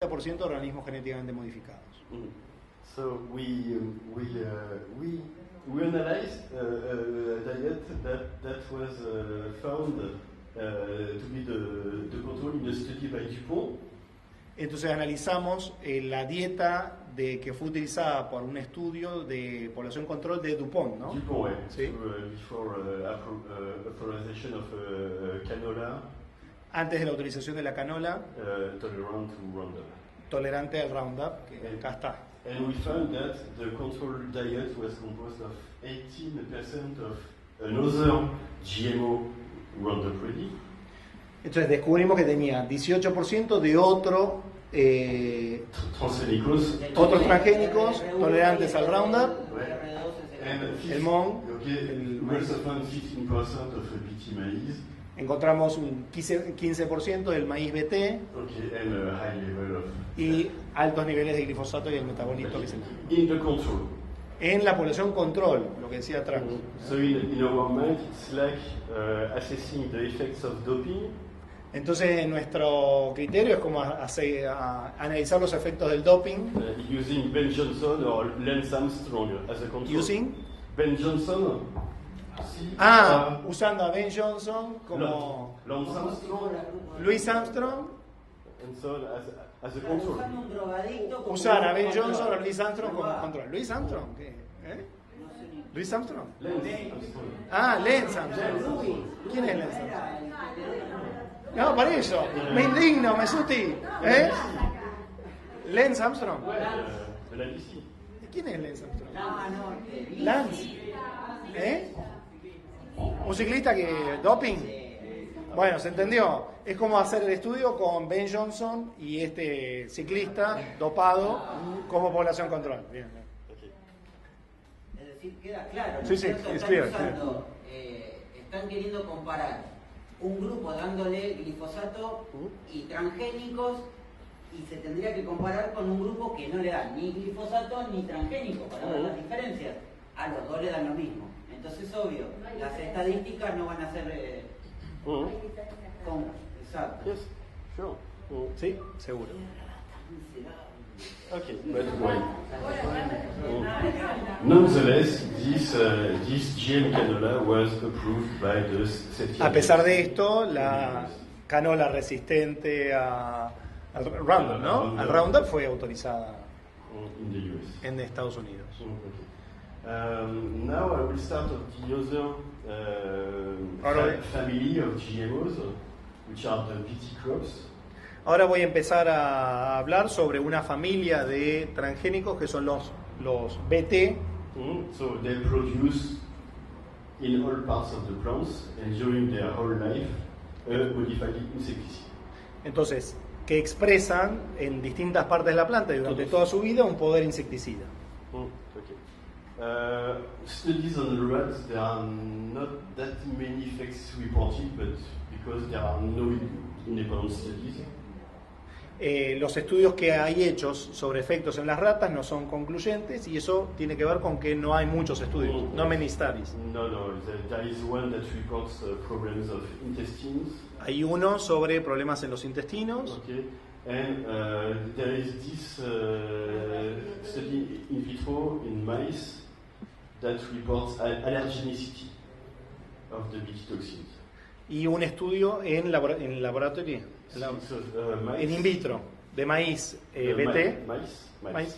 50% de organismos genéticamente modificados. So we analyzed a diet that was found to be the control in the study by Dupont. Entonces analizamos la dieta que fue utilizada por un estudio de población control de Dupont, ¿no? Dupont, ouais. Sí. So, before authorization of canola. Antes de la autorización de la canola, Tolerant to Roundup. Tolerante al Roundup, que acá está. And we found that the control diet was composed of 18% of another GMO Roundup Ready. Entonces descubrimos que tenía 18% de otros transgénicos tolerantes al Roundup, el MON, we also found 15% of BT maize. Encontramos un 15% del maíz BT And a high level of y altos niveles de glifosato y el metabolito que se in the control. en la población control, lo que decía atrás. So in our mind, it's like assessing the effects of doping. Entonces nuestro criterio es como analizar los efectos del doping. Using Ben Johnson or Lance Armstrong as a control. Using Ben Johnson. Usando a Ben Johnson como Lance Armstrong. Louis Armstrong. And so as a control. Usar a Ben Johnson o a Louis Armstrong como control. ¿Louis Armstrong? ¿Qué? ¿Louis Armstrong? Lance Armstrong. Lance Armstrong. ¿Quién es Lance Armstrong? No, por eso. Me indigno, me susti. Lance Armstrong. ¿Quién es Lance Armstrong? Lance. ¿Un ciclista que doping? Bueno, se entendió. Es como hacer el estudio con Ben Johnson y este ciclista dopado como población control. Bien. Es decir, queda claro. Sí, es claro. Están queriendo comparar un grupo dándole glifosato y transgénicos, y se tendría que comparar con un grupo que no le dan ni glifosato ni transgénicos para ver las diferencias. A los dos le dan lo mismo. Entonces, obvio, las estadísticas no van a ser exacto. Yes, sure. Sí, seguro. Okay, but nonetheless, this GM canola was approved by the CFDA. A pesar de esto, la canola resistente al Roundup, ¿no? Al Roundup fue autorizada in the US. en Estados Unidos. Now I will start with the other family of GMOs, which are the BT crops. Ahora voy a empezar a hablar sobre una familia de transgénicos que son los BT. So they produce in all parts of the plants and during their whole life a modified insecticide. Entonces, que expresan en distintas partes de la planta y durante toda su vida un poder insecticida. Studies on rats, there are not that many effects reported, but because there are no independent studies. Los estudios que hay hechos sobre efectos en las ratas no son concluyentes y eso tiene que ver con que no hay muchos estudios, no many studies. No, there is one that reports problems of intestines. Hay uno sobre problemas en los intestinos. Okay. And there is this study in vitro in mice that reports allergenicity of the BT toxins. Y un estudio en laboratorio, en in vitro, de maíz BT. Maíz.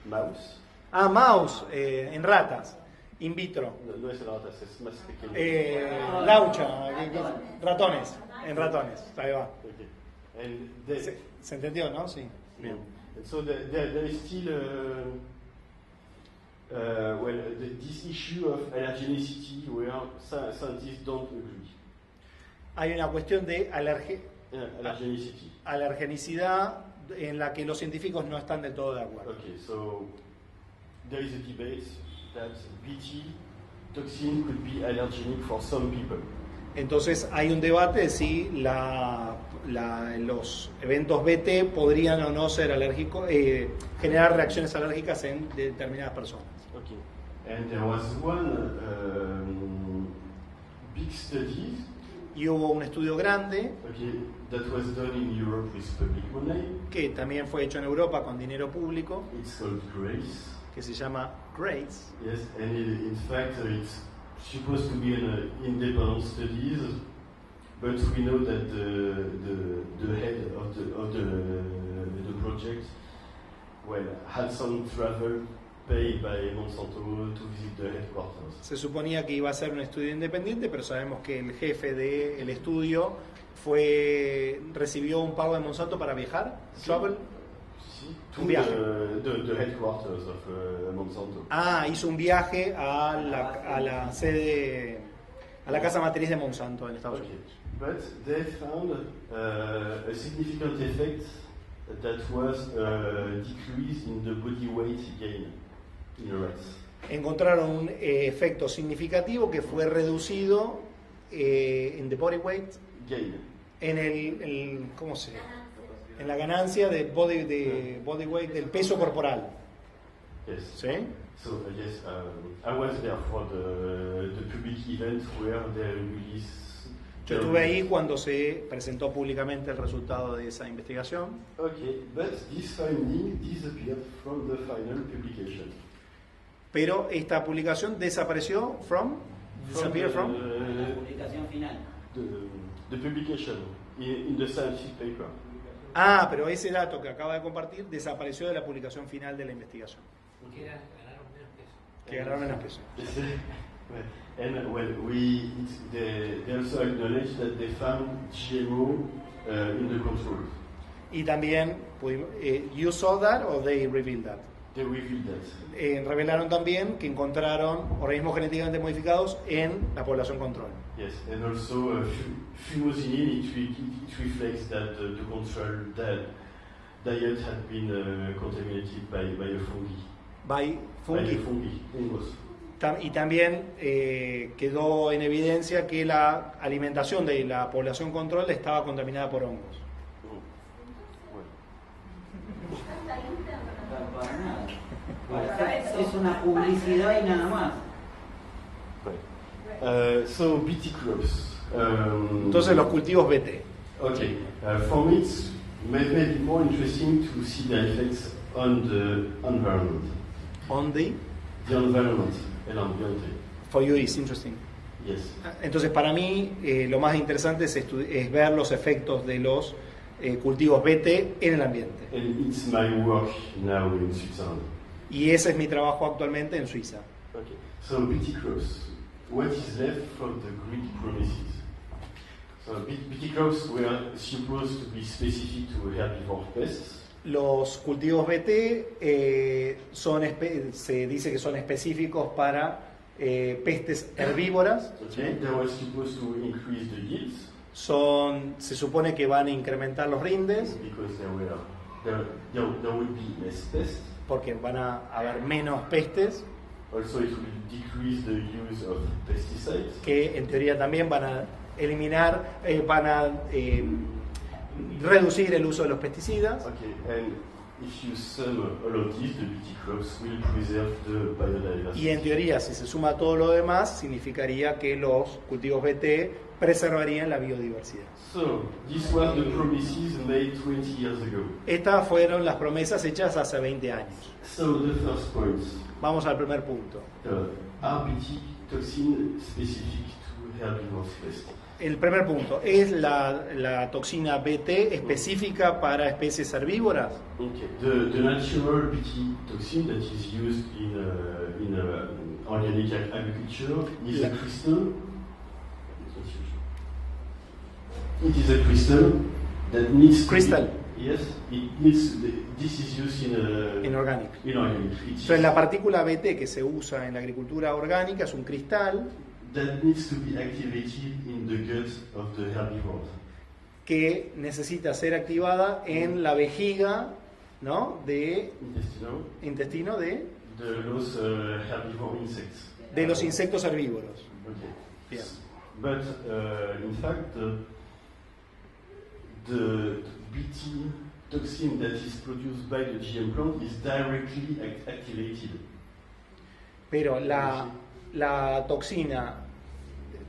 Mouse. Mouse, en ratas, in vitro. No es ratas, es más pequeño. Laucha, ratones, en ratones, ahí va. Okay. And ¿Se entendió, no? Sí. Bien. And so there is still this issue of allergenicity where scientists don't agree. Hay una cuestión de alergenicidad en la que los científicos no están del todo de acuerdo. Okay, so there is a debate that BT toxin could be allergenic for some people. Entonces hay un debate de si los eventos BT podrían o no ser alérgicos, generar reacciones alérgicas en determinadas personas. Okay. And there was one big study. Y hubo un estudio grande. Okay, that was done in Europe with public money. que también fue hecho en Europa con dinero público, It's called Grace. que se llama Grace. Yes, and in fact it's supposed to be an independent studies, but we know that the head of the project, well, had some travel paid by Monsanto to visit the headquarters. Se suponía que iba a ser un estudio independiente, pero sabemos que el jefe del estudio recibió un pago de Monsanto para viajar, travel. Sí, to Un viaje. the headquarters of Monsanto. Hizo un viaje a la sede, a la casa matriz de Monsanto en Estados Okay. Unidos. But they found a significant effect that was a decrease in the body weight gain in rats. Encontraron un efecto significativo que fue reducido en the body weight, Gain. en ¿cómo se llama? En la ganancia de body weight, del peso corporal. Yes. ¿Sí? So yes, I was there for the public event where they released. Yo estuve ahí cuando se presentó públicamente el resultado de esa investigación. Okay, but this finding disappeared from the final publication. Pero esta publicación desapareció disappeared from. La publicación final. The publication in the scientific paper. Pero ese dato que acaba de compartir desapareció de la publicación final de la investigación. Que ganaron menos peso. And well, they also acknowledge that they found GMO in the control. Y también, you saw that or they revealed that? They revealed that. Revelaron también que encontraron organismos genéticamente modificados en la población control. Yes, and also fumosinine, it reflects that the control diet had been contaminated by a fungi. By fungi. By a fungi, fungos. Y también quedó en evidencia que la alimentación de la población control estaba contaminada por hongos. Para nada. Es una publicidad y nada más. So BT crops. Entonces los cultivos BT. Okay, for me it's maybe more interesting to see the effects on the environment. On the environment, el ambiente. For you is interesting. Yes. Entonces para mí lo más interesante es ver los efectos de los cultivos BT en el ambiente. And it's my work now in Switzerland. Y ese es mi trabajo actualmente en Suiza. Okay. So BT crops, what is left from the Greek promises? So BT crops were supposed to be specific to herbivore pests. Los cultivos BT se dice que son específicos para pestes herbívoras. Okay. They were supposed to increase the yields. Se supone que van a incrementar los rindes Because there will be less pests. porque van a haber menos pestes, Also, it will decrease the use of pesticides. que en teoría también van a reducir el uso de los pesticidas. Okay, and if you sum all of these, the BT crops will preserve the biodiversity. Y en teoría, si se suma todo lo demás, significaría que los cultivos BT preservarían la biodiversidad. So, these were the promises made 20 years ago. Estas fueron las promesas hechas hace 20 años. So, the first point, Vamos al primer punto. RBT toxin specific to herbivorous pests. El primer punto, ¿es la toxina BT específica para especies herbívoras? Okay. The natural BT toxin that is used in organic agriculture is a crystal. It is a crystal that needs Crystal. Yes, it needs. This is used En organic. In organic. Entonces la partícula BT que se usa en la agricultura orgánica es un cristal that needs to be activated in the gut of the herbivore. que necesita ser activada en la vejiga, ¿no? intestino de los herbivore insects. De los insectos herbívoros. Okay. Bien. But in fact, the BT toxin that is produced by the GM plant is directly activated. Pero la toxina,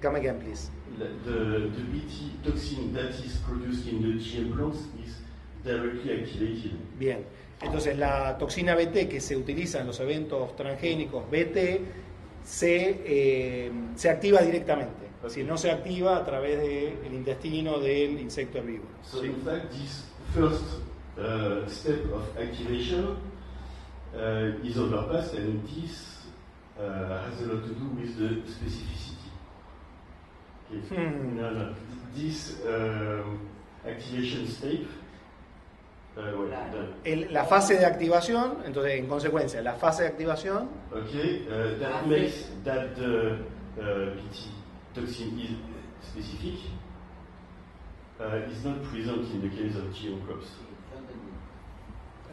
come again, please. The BT toxin that is produced in the GM plants is directly activated. Bien, entonces la toxina BT que se utiliza en los eventos transgénicos BT se activa directamente, es decir, no se activa a través del intestino del insecto herbívoro. So ¿sí? in fact, this first step of activation is overpassed, and this has a lot to do with the specificity. Okay. No. This activation step, La fase de activación, entonces en consecuencia, la fase de activación okay, that makes that the BT toxin is specific, is not present in the case of GM crops.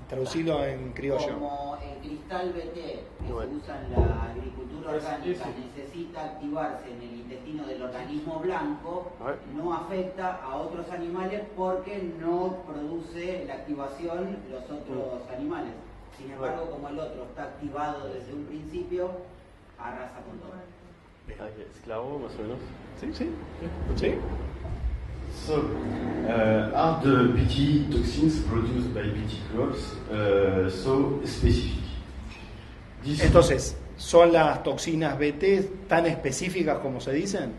traducirlo en criollo. Como el cristal BT que se usa en la agricultura orgánica necesita activarse en el intestino del organismo blanco, no afecta a otros animales porque no produce la activación los otros animales. Sin embargo, como el otro está activado desde un principio, arrasa con todo. ¿Es claro, más o menos? Sí. So, are the BT toxins produced by BT crops so specific? Entonces, ¿son las toxinas BT tan específicas como se dicen?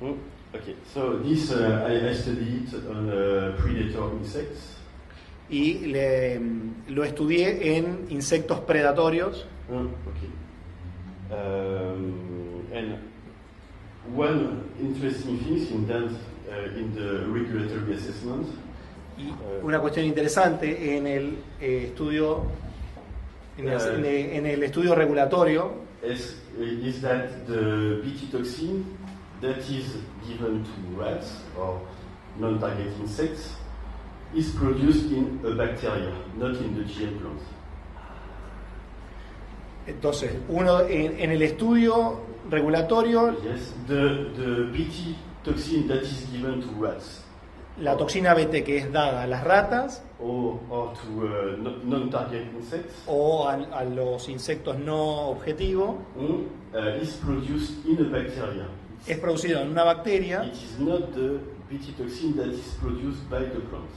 Okay, so this I studied on predator insects. Y lo estudié en insectos predatorios. Okay. And one interesting thing in that in the regulatory assessment. Y una cuestión interesante en el estudio en el estudio regulatorio is that the BT toxin that is given to rats or non-target insects is produced in a bacteria, not in the GM plant. Entonces, en el estudio regulatorio, yes, the BT toxin that is given to rats, la toxina BT que es dada a las ratas or to non-target insects, o a los insectos no objetivo, is produced in a bacteria. Es producido en una bacteria. It is not the BT toxin that is produced by the plants.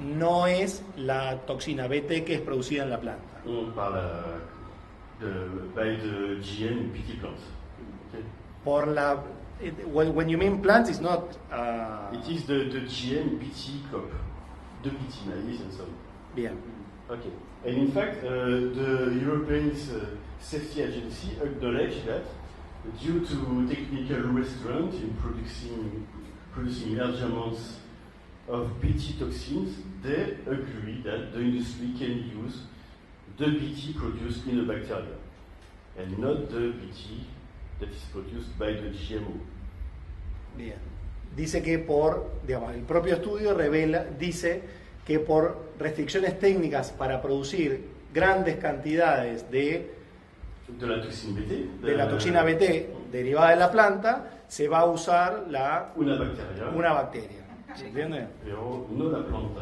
No es la toxina BT que es producida en la planta. By the GM BT plants. Okay. Por la when you mean plants, it's not. It is the GM BT crop, the BT maize and so on. Bien. Okay. And in fact, the European Safety Agency acknowledged that due to technical restraint in producing large amounts of BT toxins, they agree that the industry can use the BT produced in a bacteria and not the BT that is produced by the GMO. Bien. Dice que el propio estudio dice que por restricciones técnicas para producir grandes cantidades de la toxina BT, de la toxina BT derivada de la planta, se va a usar una bacteria. ¿Se entiende? Pero no la planta.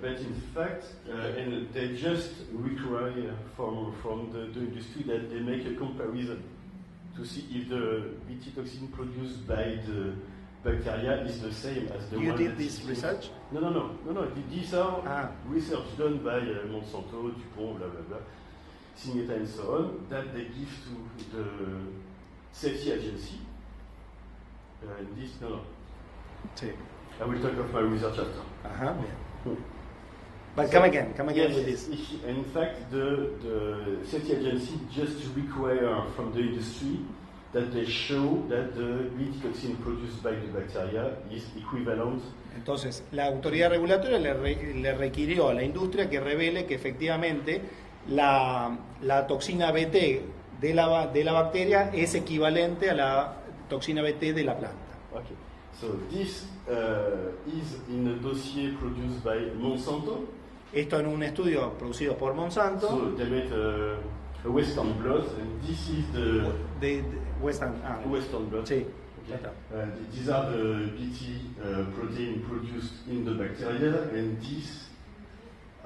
But in fact, and they just require from the industry that they make a comparison to see if the BT toxin produced by the bacteria is the same as the one. You did this research? No. These are research done by Monsanto, Dupont, blah blah blah, Syngenta and so on, that they give to the safety agency. Sí. I will talk of my research after. Bien. But come again yes, with this. In fact, the safety agency just require from the industry that they show that the BT toxin produced by the bacteria is equivalent. Entonces, la autoridad regulatoria le requirió a la industria que revele que efectivamente la toxina BT de la bacteria es equivalente a la toxina BT de la planta. Okay. So this is in a dossier produced by Monsanto. Esto en un estudio producido por Monsanto. So they made a Western blot, and this is the Western blot. Sí. Okay. These are the BT protein produced in the bacteria, and these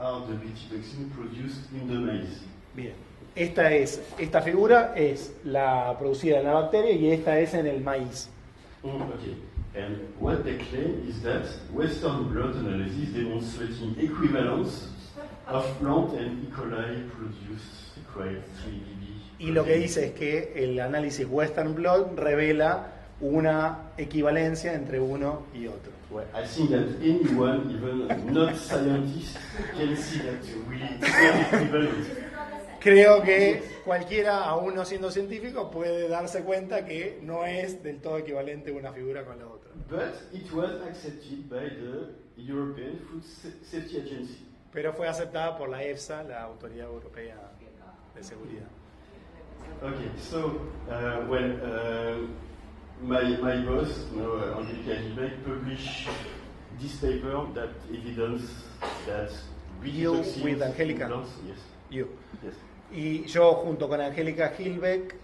are the BT toxin produced in the maize. Bien. Esta figura es la producida en la bacteria y esta es en el maíz. Okay. And what they claim is that Western blot analysis demonstrating equivalence of plant and E. coli produced quite 3dB. Y lo que dice es que el análisis Western blot revela una equivalencia entre uno y otro. Well, I think that anyone, even not scientist, can see that really it's not equivalent. Creo que cualquiera, aún no siendo científico, puede darse cuenta que no es del todo equivalente una figura con la otra. But it was accepted by the European Food Safety Agency. Pero fue aceptada por la EFSA, la Autoridad Europea de Seguridad. Okay, so my boss, Angelica Hilbeck, published this paper that evidence that You toxins with Angelica? in plants, yes. You. Yes. Y yo, junto con Angélica Hilbeck,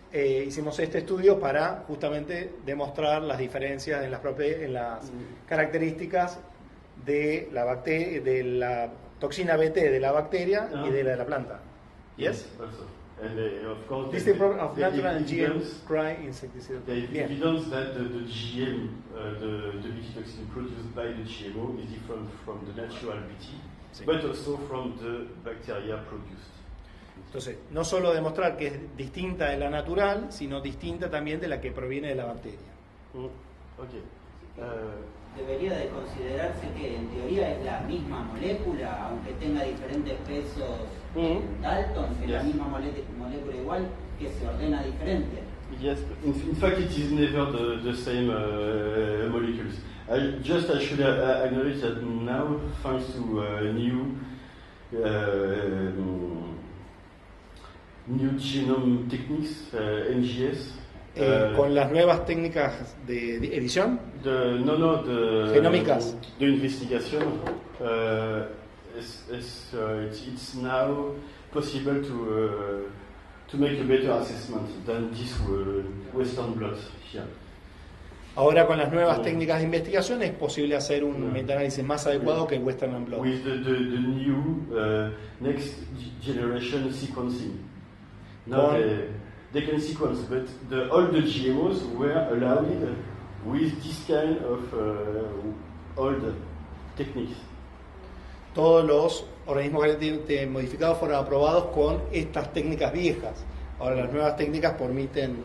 hicimos este estudio para justamente demostrar las diferencias en las características de la toxina BT de la bacteria y de la planta. Yes? Also. And of course, This is the problem of the natural and GM evidence- dry insecticide. the Bien. evidence that the GM, the BT toxin produced by the GMO is different from the natural BT, Sí. but also from the bacteria produced. Entonces, no solo demostrar que es distinta de la natural, sino distinta también de la que proviene de la bacteria. Okay. Debería de considerarse que en teoría es la misma molécula, aunque tenga diferentes pesos en Dalton, es la Yes. misma molécula igual, que se ordena diferente. Yes, in fact, it is never the same molecules. I should acknowledge that now, thanks to new genome techniques, NGS. Con las nuevas técnicas de edición, genómicas. The investigation. It's now possible to make a better assessment than this Western blot here. Ahora con las nuevas técnicas de investigación es posible hacer un metaanálisis más adecuado que el Western blot. With the new next generation sequencing. Now they can sequence, but all the GMOs were allowed with this kind of old techniques. Todos los organismos genéticamente modificados fueron aprobados con estas técnicas viejas. Ahora las nuevas técnicas permiten...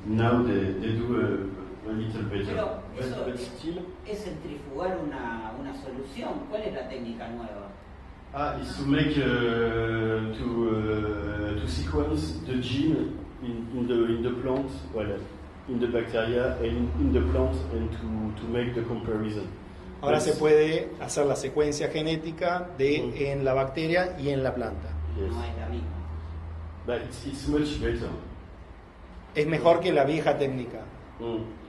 Now they do a little better. Pero eso But still, es centrifugar una solución. ¿Cuál es la técnica nueva? it's to make to sequence the gene in the plant, in the bacteria and in the plant, and to make the comparison. Ahora se puede hacer la secuencia genética en la bacteria y en la planta. Yes. No es la misma. But it's much better. Es mejor que la vieja técnica.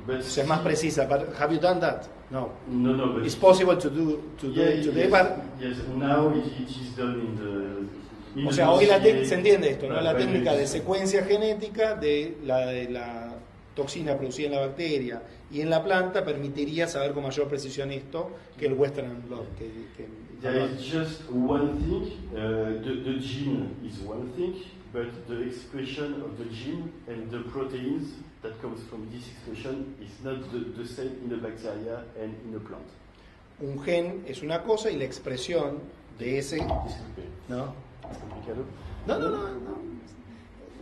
But O sea, es más precisa. But have you done that? No. No, but It's possible to do today, but... Yes, now it is done in the. O sea, hoy se entiende esto, ¿no? La técnica de secuencia genética de la toxina producida en la bacteria y en la planta permitiría saber con mayor precisión esto que el Western blot. There is just one thing. The gene is one thing, but the expression of the gene and the proteins that comes from this expression is not the same in the bacteria and in the plant. Un gen es una cosa y la expresión de ese... Disculpe. ¿No? ¿Es complicado? No.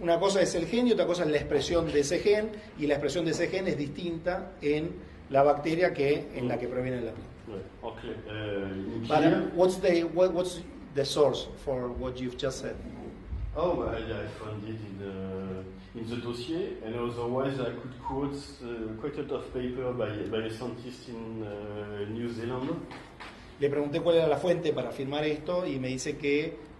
Una cosa es el gen y otra cosa es la expresión de ese gen, y la expresión de ese gen es distinta en la bacteria que en la que proviene de la planta. Ouais. In But clear, what's the source for what you've just said? I found it in the dossier, and otherwise I could quote quite a lot of paper by a scientist in New Zealand. Le pregunté cuál era la fuente para afirmar esto y me dice que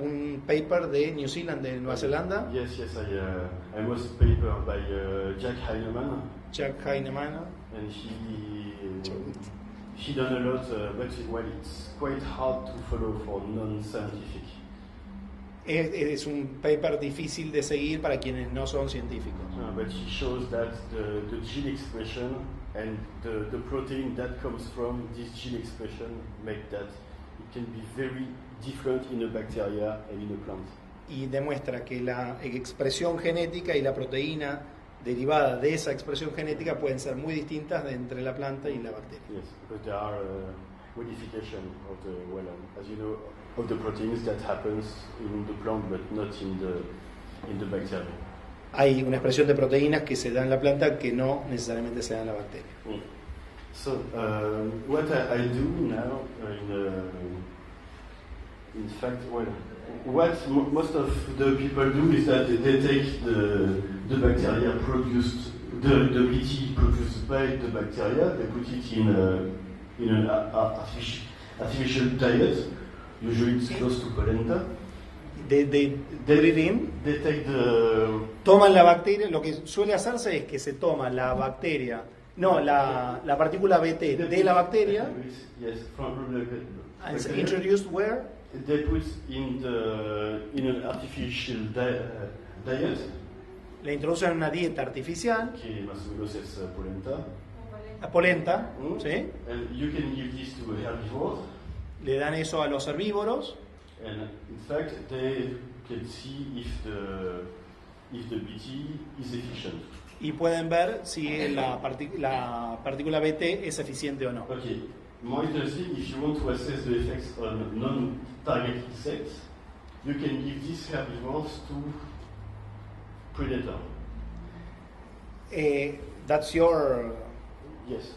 un paper de New Zealand, de Nueva Zelanda, Yes, I was a paper by Jack Heinemann, Jack Heinemann, and he done a lot, but it's quite hard to follow for non-scientific. es un paper difícil de seguir para quienes no son científicos. But he shows that the gene expression and the protein that comes from this gene expression make that it can be very different in a bacteria and in a plant. Y demuestra que la expresión genética y la proteína derivadas de esa expresión genética pueden ser muy distintas entre la planta y la bacteria. Yes, but there are modification of the as you know, of the proteins that happens in the plant, but not in the bacteria. Hay una expresión de proteínas que se da en la planta que no necesariamente se da en la bacteria. So what I do now, in fact, what most of the people do is that they take the bacteria produced, the BT produced by the bacteria, they put it in an artificial diet. Usually it's close to polenta. They put it in. They take the Toman la bacteria, lo que suele hacerse es que se toma la bacteria, no, la partícula BT de la bacteria, yes, from the and it's introduced where? they put in an artificial diet, La introducen en una dieta artificial, que más o menos es polenta. la polenta, ¿sí? And you can give this to herbivores, Le dan eso a los herbívoros and in fact they can see if the BT is efficient. y pueden ver si la partícula BT es eficiente o no. Okay, more interesting, if you want to assess the effects on non-target insects, you can give these herbivores to predator. That's your... Yes.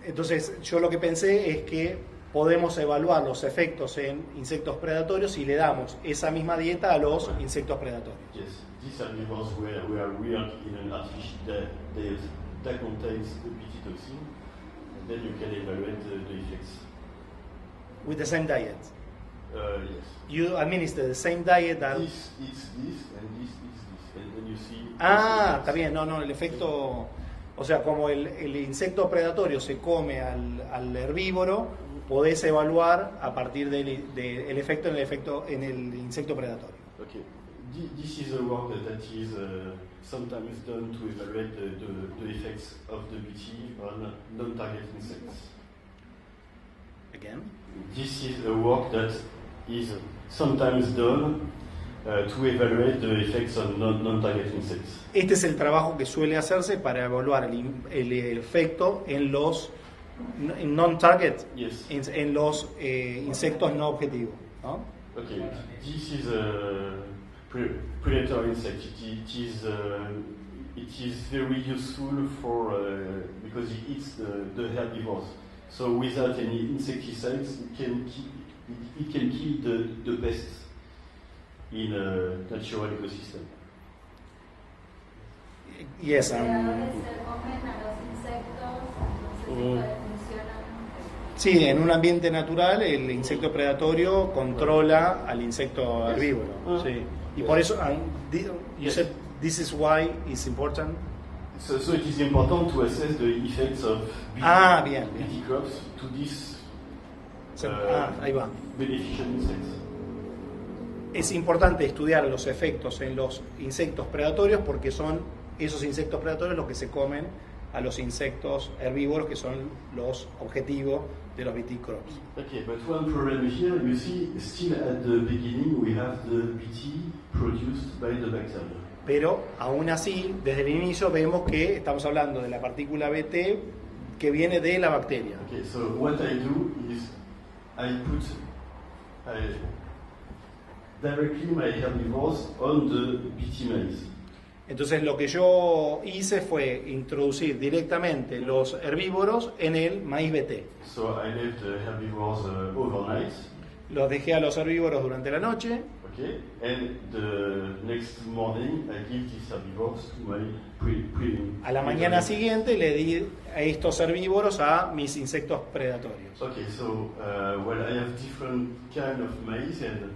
Entonces, yo lo que pensé es que podemos evaluar los efectos en insectos predatorios si le damos esa misma dieta a los insectos predatorios. Yes, these herbivores were reared in an artificial diet that contains the BT toxin, and then you can evaluate the effects. With the same diet. Yes. You administer the same diet that... This eats this, and this eats this, and then you see... Ah, está bien, no, el efecto... O sea, como el insecto predatorio se come al herbívoro, podés evaluar a partir del efecto en el insecto predatorio. Okay. This is a work that is sometimes done to evaluate the effects of the BT on non-target insects. Again? This is a work that is sometimes done to evaluate the effects on non-target insects. Este es el trabajo que suele hacerse para evaluar el efecto en los non-target, Yes. en los insectos no objetivos, ¿no? Okay. This is a predator insect. It is very useful for because it eats the herbivores. So without any insecticides, it can kill the pests in a natural ecosystem. Yes, Se comen a los insectos, entonces funcionan. sí, en un ambiente natural el insecto predatorio controla al insecto herbívoro. Sí. Y por eso, you said this is why it's important. So it is important to assess the effects of Bien. BT crops to these Ahí va. beneficial insects. Es importante estudiar los efectos en los insectos predatorios porque son esos insectos predatorios los que se comen a los insectos herbívoros que son los objetivos de los BT crops. Okay, but one problem here, you see, still at the beginning we have the BT produced by the bacteria. Pero aún así, desde el inicio vemos que estamos hablando de la partícula BT que viene de la bacteria. Okay, so what I do is I put directly my herbivores on the BT maize. Entonces lo que yo hice fue introducir directamente los herbívoros en el maíz BT. So I left the herbivores overnight. Los dejé a los herbívoros durante la noche. Okay, and the next morning I give these herbivores to my A la mañana siguiente le di a estos herbívoros a mis insectos predatorios. Okay, so I have different kind of maize, and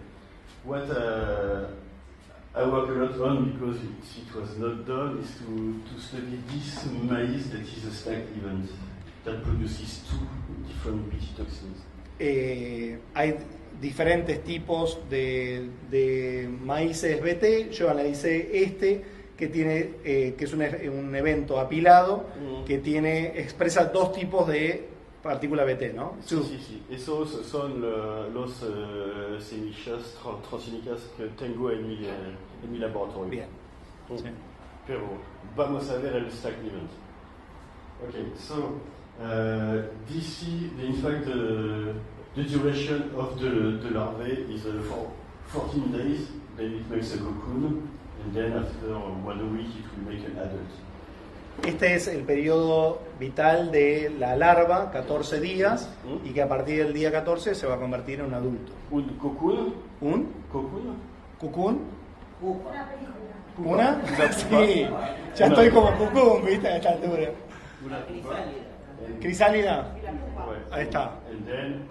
what I work a lot on because it was not done is to study this maize that is a stacked event that produces two different BT toxins. Hay diferentes tipos de maíces BT. Yo analicé que tiene que es un evento apilado que expresa dos tipos de partícula BT, ¿no? Sí. Esos son los semillas transgénicas que tengo en mi laboratorio. Bien. Sí. Pero vamos a ver el stagnant. Okay, so this is, in fact, the duration of the larvae is 14 days, then it makes a cocoon, and then after 1 week it will make an adult. Este es el periodo vital de la larva, 14 días, y que a partir del día 14 se va a convertir en un adulto. Un cocoon? ¿Un? Cocoon? ¿Cucún? Una película. ¿Una? Sí, ya estoy como cucún, ¿viste? A esta altura. Una Crisálida. Crisálida, Ouais. ahí está. And then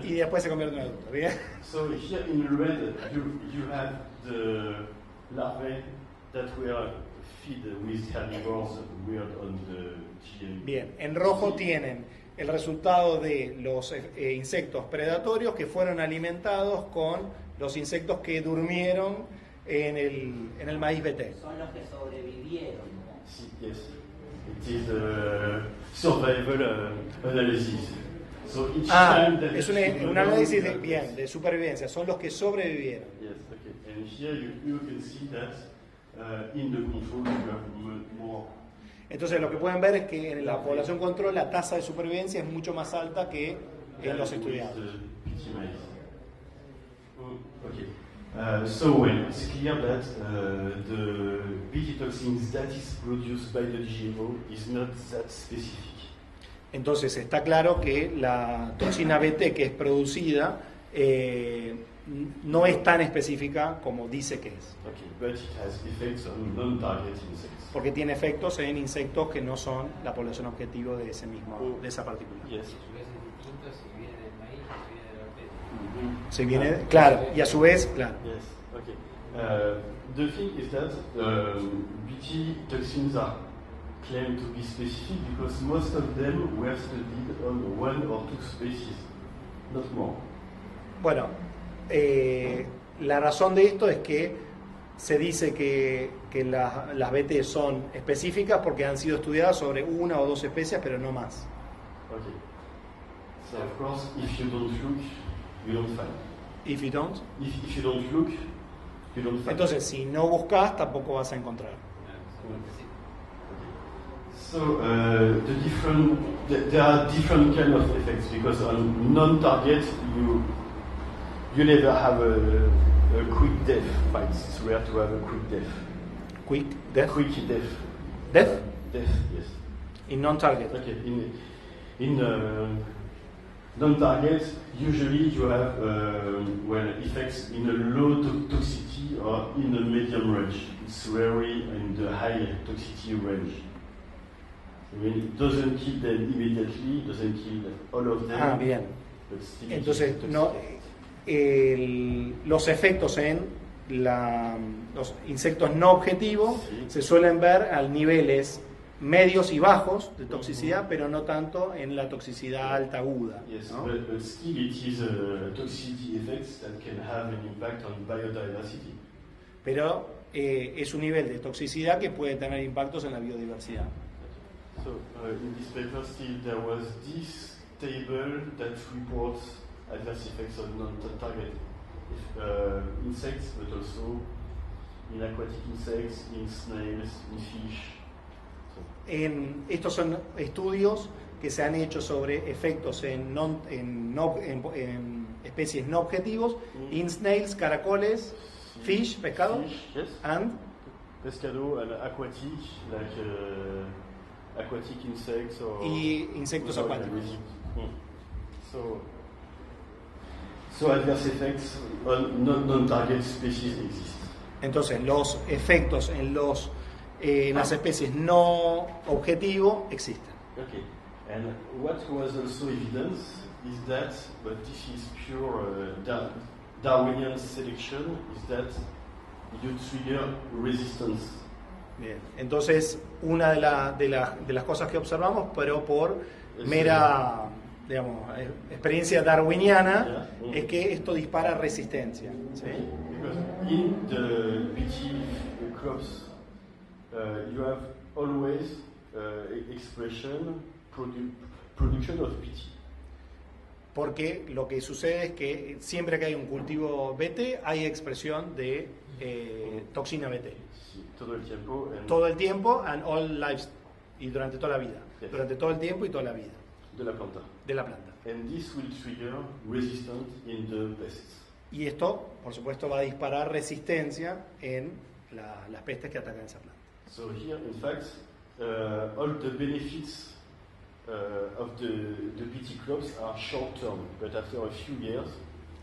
Y después se convierte en un adulto, ¿bien? So here in red you have the larvae that were fed with herbivores weird on the GM. Bien, en rojo tienen el resultado de los insectos predatorios que fueron alimentados con los insectos que durmieron en el maíz BT. Son los que sobrevivieron. Yes, it is survival analysis. So each time that Es un análisis de supervivencia, son los que sobrevivieron. Yes, okay. And here you can see that in the control you have more. Entonces lo que pueden ver es que en la población control la tasa de supervivencia es mucho más alta que en los estudiados. Okay. So when it's clear that the BT toxins that is produced by the GMO is not that specific. Entonces está claro que la toxina BT que es producida no es tan específica como dice que es. Okay, but it has effects on non-target insects. Porque tiene efectos en insectos que no son la población objetivo de esa partícula. Yes. Se viene, claro, y a su vez, claro. Yes. Okay. The thing is that BT toxins are claimed to be specific because most of them were studied on 1 or 2 species, not more. Bueno, la razón de esto es que se dice que las BT son específicas porque han sido estudiadas sobre 1 o 2 especies, pero no más. Okay. So of course, if you don't look, you don't find. If you don't. If you don't look, you don't find. Entonces, si no buscas, tampoco vas a encontrar. So there are different kind of effects because on non-target you never have a quick death fight. It's rare to have a quick death. Quick death. Quick death. Death? Death, yes. In non-target. Okay. In non-target, usually you have effects in a low toxicity or in a medium range. It's rarely in the high toxicity range. I mean, it doesn't kill them immediately, it doesn't kill all of them. Bien. But still Entonces, it's no, toxic. los efectos en los insectos no objetivos Sí. se suelen ver a niveles medios y bajos de toxicidad, pero no tanto en la toxicidad alta aguda. Yes, ¿no? but still it is toxicity effects that can have an impact on biodiversity. Pero es un nivel de toxicidad que puede tener impactos en la biodiversidad. So in this paper still there was this table that reports adverse effects on non-target insects, but also in aquatic insects, in snails, in fish. Estos son estudios que se han hecho sobre efectos en especies no objetivos, in snails, caracoles, fish, pescado, Fish, yes. and Pescado and aquatic, like aquatic insects or y insectos or acuáticos. So adverse effects on non-target species exist. Entonces, los efectos en las especies no objetivo existen. Okay. And what was also evidence is that, but this is pure Darwinian selection, is that you trigger resistance. Bien. Entonces, una de las cosas que observamos, pero por mera, digamos, experiencia darwiniana, Yeah. es que esto dispara resistencia. ¿Sí? Because in the BT crops, you have always expression, production of BT. porque lo que sucede es que siempre que hay un cultivo BT hay expresión de toxina BT. Sí, todo el tiempo. Todo el tiempo and all lives, y durante toda la vida. Yes. Durante todo el tiempo y toda la vida De la planta. de la planta. And this will trigger resistance in the pests. Y esto, por supuesto, va a disparar resistencia en las pestes que atacan esa planta. So here, in fact, all the benefits of the BT crops are short term, but after a few years,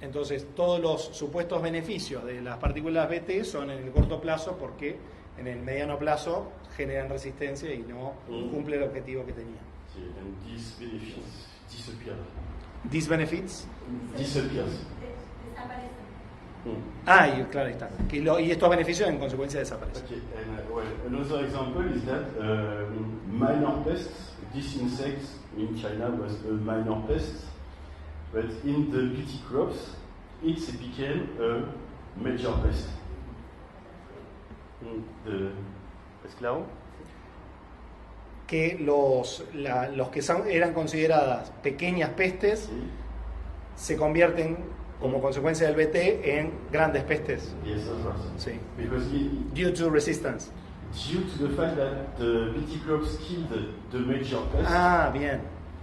Entonces, todos los supuestos beneficios de las partículas BT son en el corto plazo porque en el mediano plazo generan resistencia y no cumple el objetivo que tenían. see, and these benefits disappear. These benefits. Disappears. Desaparecen. Claro, ahí está. Y estos beneficios en consecuencia desaparecen. Okay, and well, another example is that minor pests. This insect in China was a minor pest, but in the BT crops, it became a major pest. ¿Es claro? Que los que eran consideradas pequeñas pestes See? se convierten, como consecuencia del BT, en grandes pestes. Yes, that's right. Sí. Because Due to resistance. due to the fact that the BT crops killed the major pest, Bien.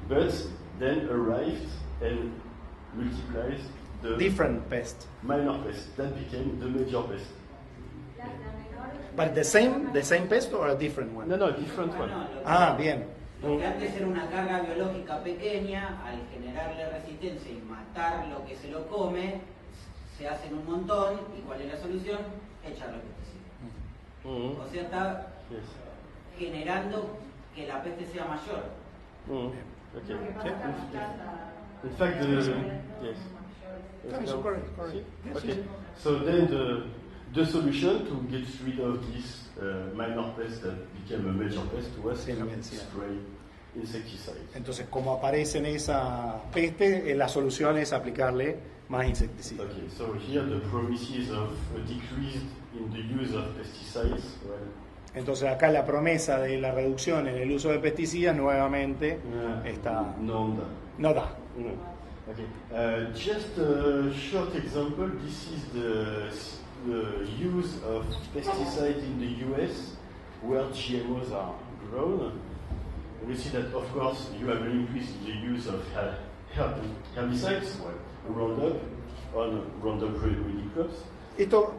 but then arrived and multiplied the Different pest. minor pest. That became the major pest. La menor. But the same pest or a different one? No, different one. Bien. Lo que antes era una carga biológica pequeña, al generarle resistencia y matar lo que se lo come, se hacen un montón. ¿Y cuál es la solución? Echarle pesticida. O sea, está Yes. generando que la peste sea mayor. Okay. Lo que pasa es que las plantas- In fact, Yes. Correct. See? Yes, Okay. yes, yes. So then the solution to get rid of this minor pest that became a major pest was Sí, to lo que decía. spray insecticides. Entonces, como aparecen esa peste, la solución es aplicarle más insecticidas. Okay, so here the promises of a decrease in the use of pesticides, well, Entonces, acá la promesa de la reducción en el uso de pesticidas nuevamente está, no. no da. Okay, just a short example. This is the use of pesticides in the US, where GMOs are grown. We see that, of course, you have an increase in the use of herbicides, Roundup, on Roundup ready crops. Esto,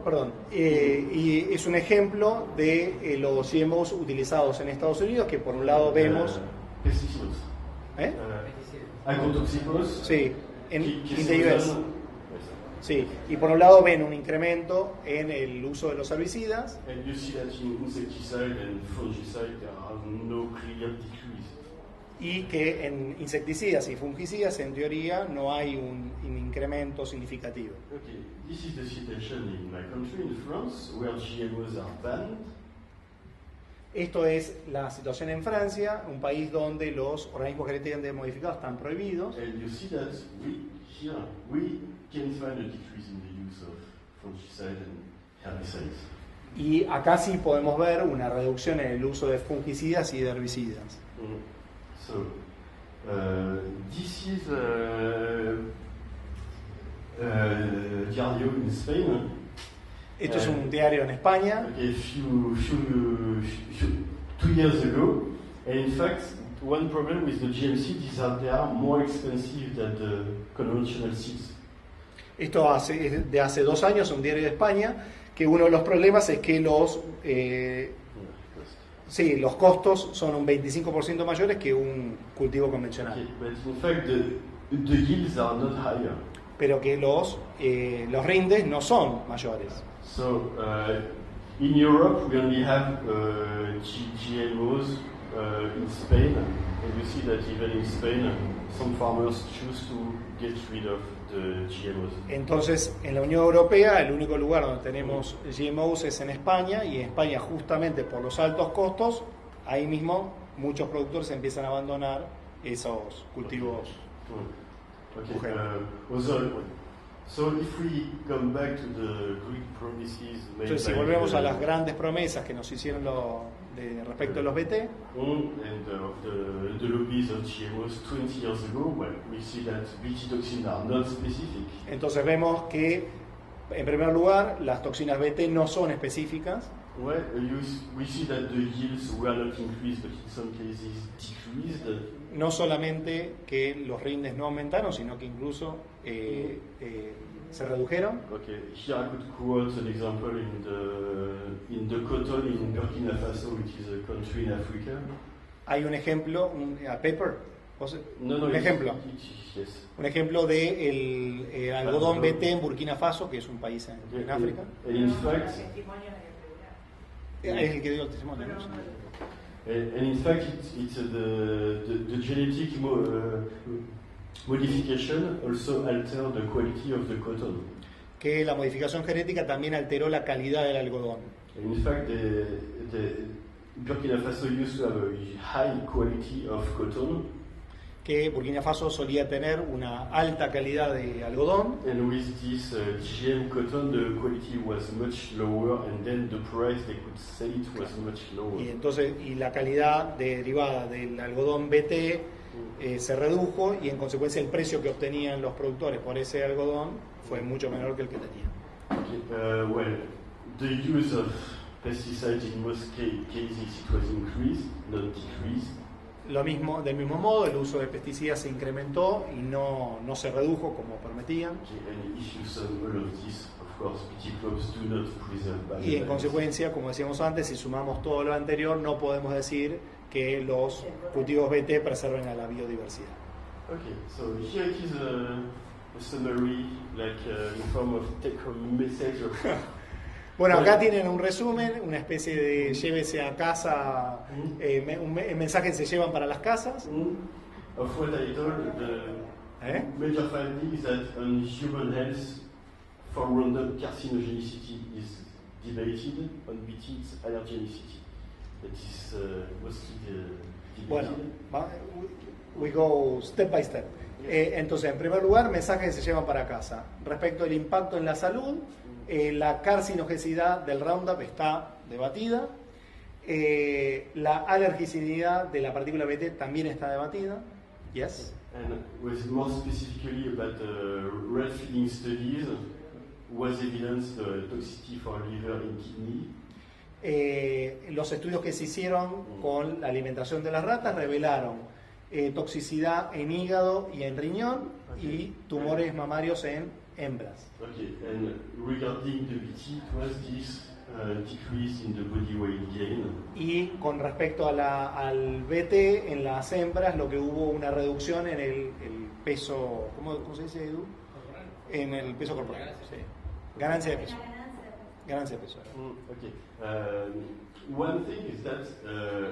y es un ejemplo de los GMOs utilizados en Estados Unidos, que por un lado vemos, Pesticides. Agrotóxicos. sí, en que the se US. usan- Sí, y por un lado ven un incremento en el uso de los herbicidas, And you see that in insecticide and fungicide there are no clear decrease. y que en insecticidas y fungicidas en teoría no hay un incremento significativo. Okay, this is the situation in my country, in France, where GMOs are banned. Esto es la situación en Francia, un país donde los organismos genéticamente modificados están prohibidos, And you see that we can find a decrease in the use of fungicide and herbicides. y acá sí podemos ver una reducción en el uso de fungicidas y de herbicidas. So, this is diario in Spain. Esto es un diario en España, Okay, 2 years ago, and in fact, one problem with the GM seeds is that they are more expensive than the conventional seeds. esto es de hace 2 años, un diario de España, que uno de los problemas es que los costos son un 25% mayores que un cultivo convencional, Okay, but in fact, the yields are not higher. pero que los rindes no son mayores. So, in Europe, we only have GMOs in Spain, and you see that even in Spain, some farmers choose to get rid of the GMOs. Entonces, en la Unión Europea, el único lugar donde tenemos GMOs es en España, y en España, justamente por los altos costos, ahí mismo muchos productores empiezan a abandonar esos cultivos. Okay. Okay. So if we come back to the Greek promises made Entonces, si by volvemos the- a las grandes promesas que nos hicieron respecto a los BT. And the lobbies of GMOs 20 years ago, well, we see that BT toxins are not specific. Entonces vemos que, en primer lugar, las toxinas BT no son específicas. Well, we see that the yields were not increased, but in some cases decreased. No solamente que los rindes no aumentaron, sino que incluso se redujeron. Okay, here I could quote an example in the cotton in Burkina Faso, which is a country in Africa. Hay un ejemplo, a paper, un ejemplo. Yes. Un ejemplo de el algodón BT en Burkina Faso, que es un país en África. And in fact, Es el que dio el testimonio, ¿no? and in fact, it's the genetic modification also alter the quality of the cotton. Que la modificación genética también alteró la calidad del algodón. And in fact, the Burkina Faso used to have a high quality of cotton. Que Burkina Faso solía tener una alta calidad de algodón. And with this GM cotton, the quality was much lower, and then the price they could sell it was much lower. Y entonces la calidad derivada del algodón BT se redujo y en consecuencia el precio que obtenían los productores por ese algodón fue mucho menor que el que tenían. Okay, well, the use of pesticides in most cases it was increased, not decreased. Del mismo modo, el uso de pesticidas se incrementó y no se redujo como prometían. And if you sum all of this, of course, BT crops do not preserve Y en biodiversity. consecuencia, como decíamos antes, si sumamos todo lo anterior, no podemos decir que los cultivos BT preserven a la biodiversidad. Okay, so here it is a summary, like in form of take-home message of Bueno, acá tienen un resumen, una especie de llévese a casa, un mensaje que se llevan para las casas. of what I told. The ¿Eh? major finding is that on human health, for Roundup, carcinogenicity is debated. On BT, it's allergenicity. That is mostly debated. Bueno, we go step by step. Entonces, en primer lugar, mensajes que se llevan para casa. Respecto al impacto en la salud, la carcinogenicidad del Roundup está debatida. La alergicidad de la partícula BT también está debatida. Yes. And with more specifically about rat feeding studies, was evidence the toxicity for liver and kidney. Los estudios que se hicieron con la alimentación de las ratas revelaron toxicidad en hígado y en riñón y tumores mamarios en hembras. Okay, and regarding the BT, it was this decrease in the body weight gain. Y con respecto a al BT en las hembras, lo que hubo una reducción en el peso, ¿cómo se dice, Edu? En el peso corporal. Sí. Ganancia de peso. Ganancia de peso. Okay. One thing is that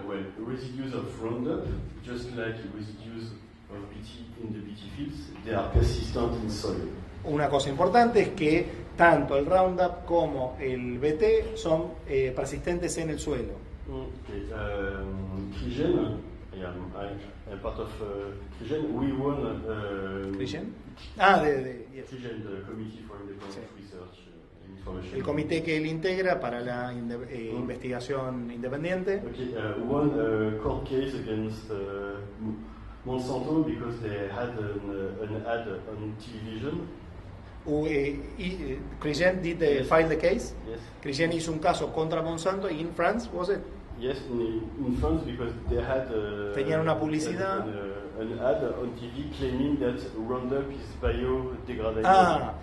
well, residues of Roundup, just like residues of BT in the BT fields, they are persistent in soil. Una cosa importante es que tanto el Roundup como el BT son persistentes en el suelo. Okay. Crigen, I'm part of Crigen. We won. ¿Crigen? Yes. Crigen, the Committee for Independent Research and Information. El comité que él integra para la investigación independiente. Okay, one court case against Monsanto because they had an ad on television. Crigen did file the case. Yes. Crigen hizo un caso contra Monsanto in France, was it? Yes, in France because they had Tenían una publicidad. An ad on TV claiming that Roundup is biodegradable.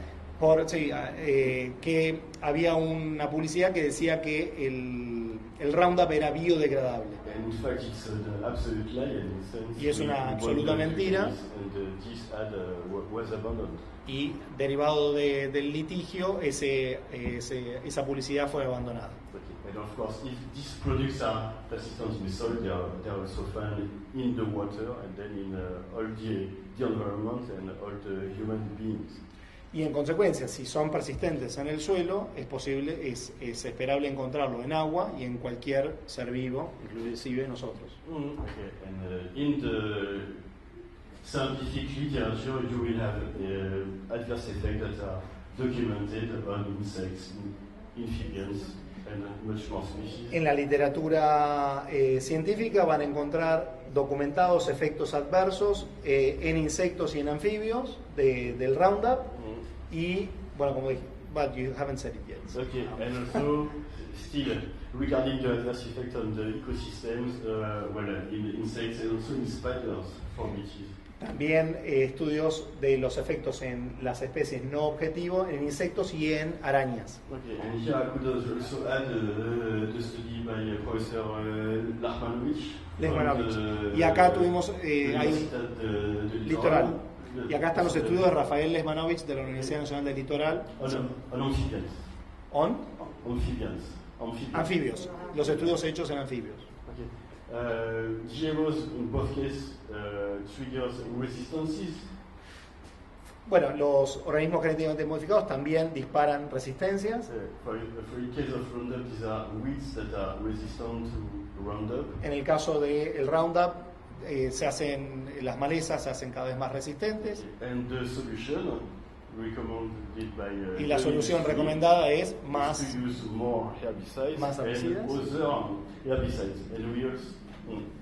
Que había una publicidad que decía que el Roundup era biodegradable. And in fact, it's an absolute lie, and in sense, Y es una absoluta mentira. And this ad was abandoned. Y derivado del litigio, esa publicidad fue abandonada. Okay. And of course, if these products are persistent in the soil, they are also found in the water and then in all the environment and all the human beings. Y en consecuencia, si son persistentes en el suelo, es esperable encontrarlo en agua y en cualquier ser vivo, inclusive nosotros. Okay. And in the scientific literature, you will have adverse effects that are documented on insects, amphibians. and much more species. En la literatura científica van a encontrar documentados efectos adversos en insectos y en anfibios del Roundup y, bueno, como dije, but you haven't said it yet. So. Okay, and also still regarding the adverse effect on the ecosystems, in insects and also in spiders for beaches. También estudios de los efectos en las especies no objetivo, en insectos y en arañas. Okay, and here I could also add the study by Professor Lehmanowicz. Y acá tuvimos hay Litoral. Y acá están los estudios de Rafael Lehmanowicz de la Universidad Nacional del Litoral. On amphibians. ¿On? Amphibians. Anfibios. Los estudios hechos en anfibios. Okay. GMOs in both cases triggers resistances. Bueno, los organismos genéticamente modificados también disparan resistencias. For the case of Roundup, these are weeds that are resistant to Roundup. En el caso del Roundup, las malezas se hacen cada vez más resistentes. And the solution recommended by Y la solución recomendada es más to use more herbicides herbicidas. and other herbicides. And we also,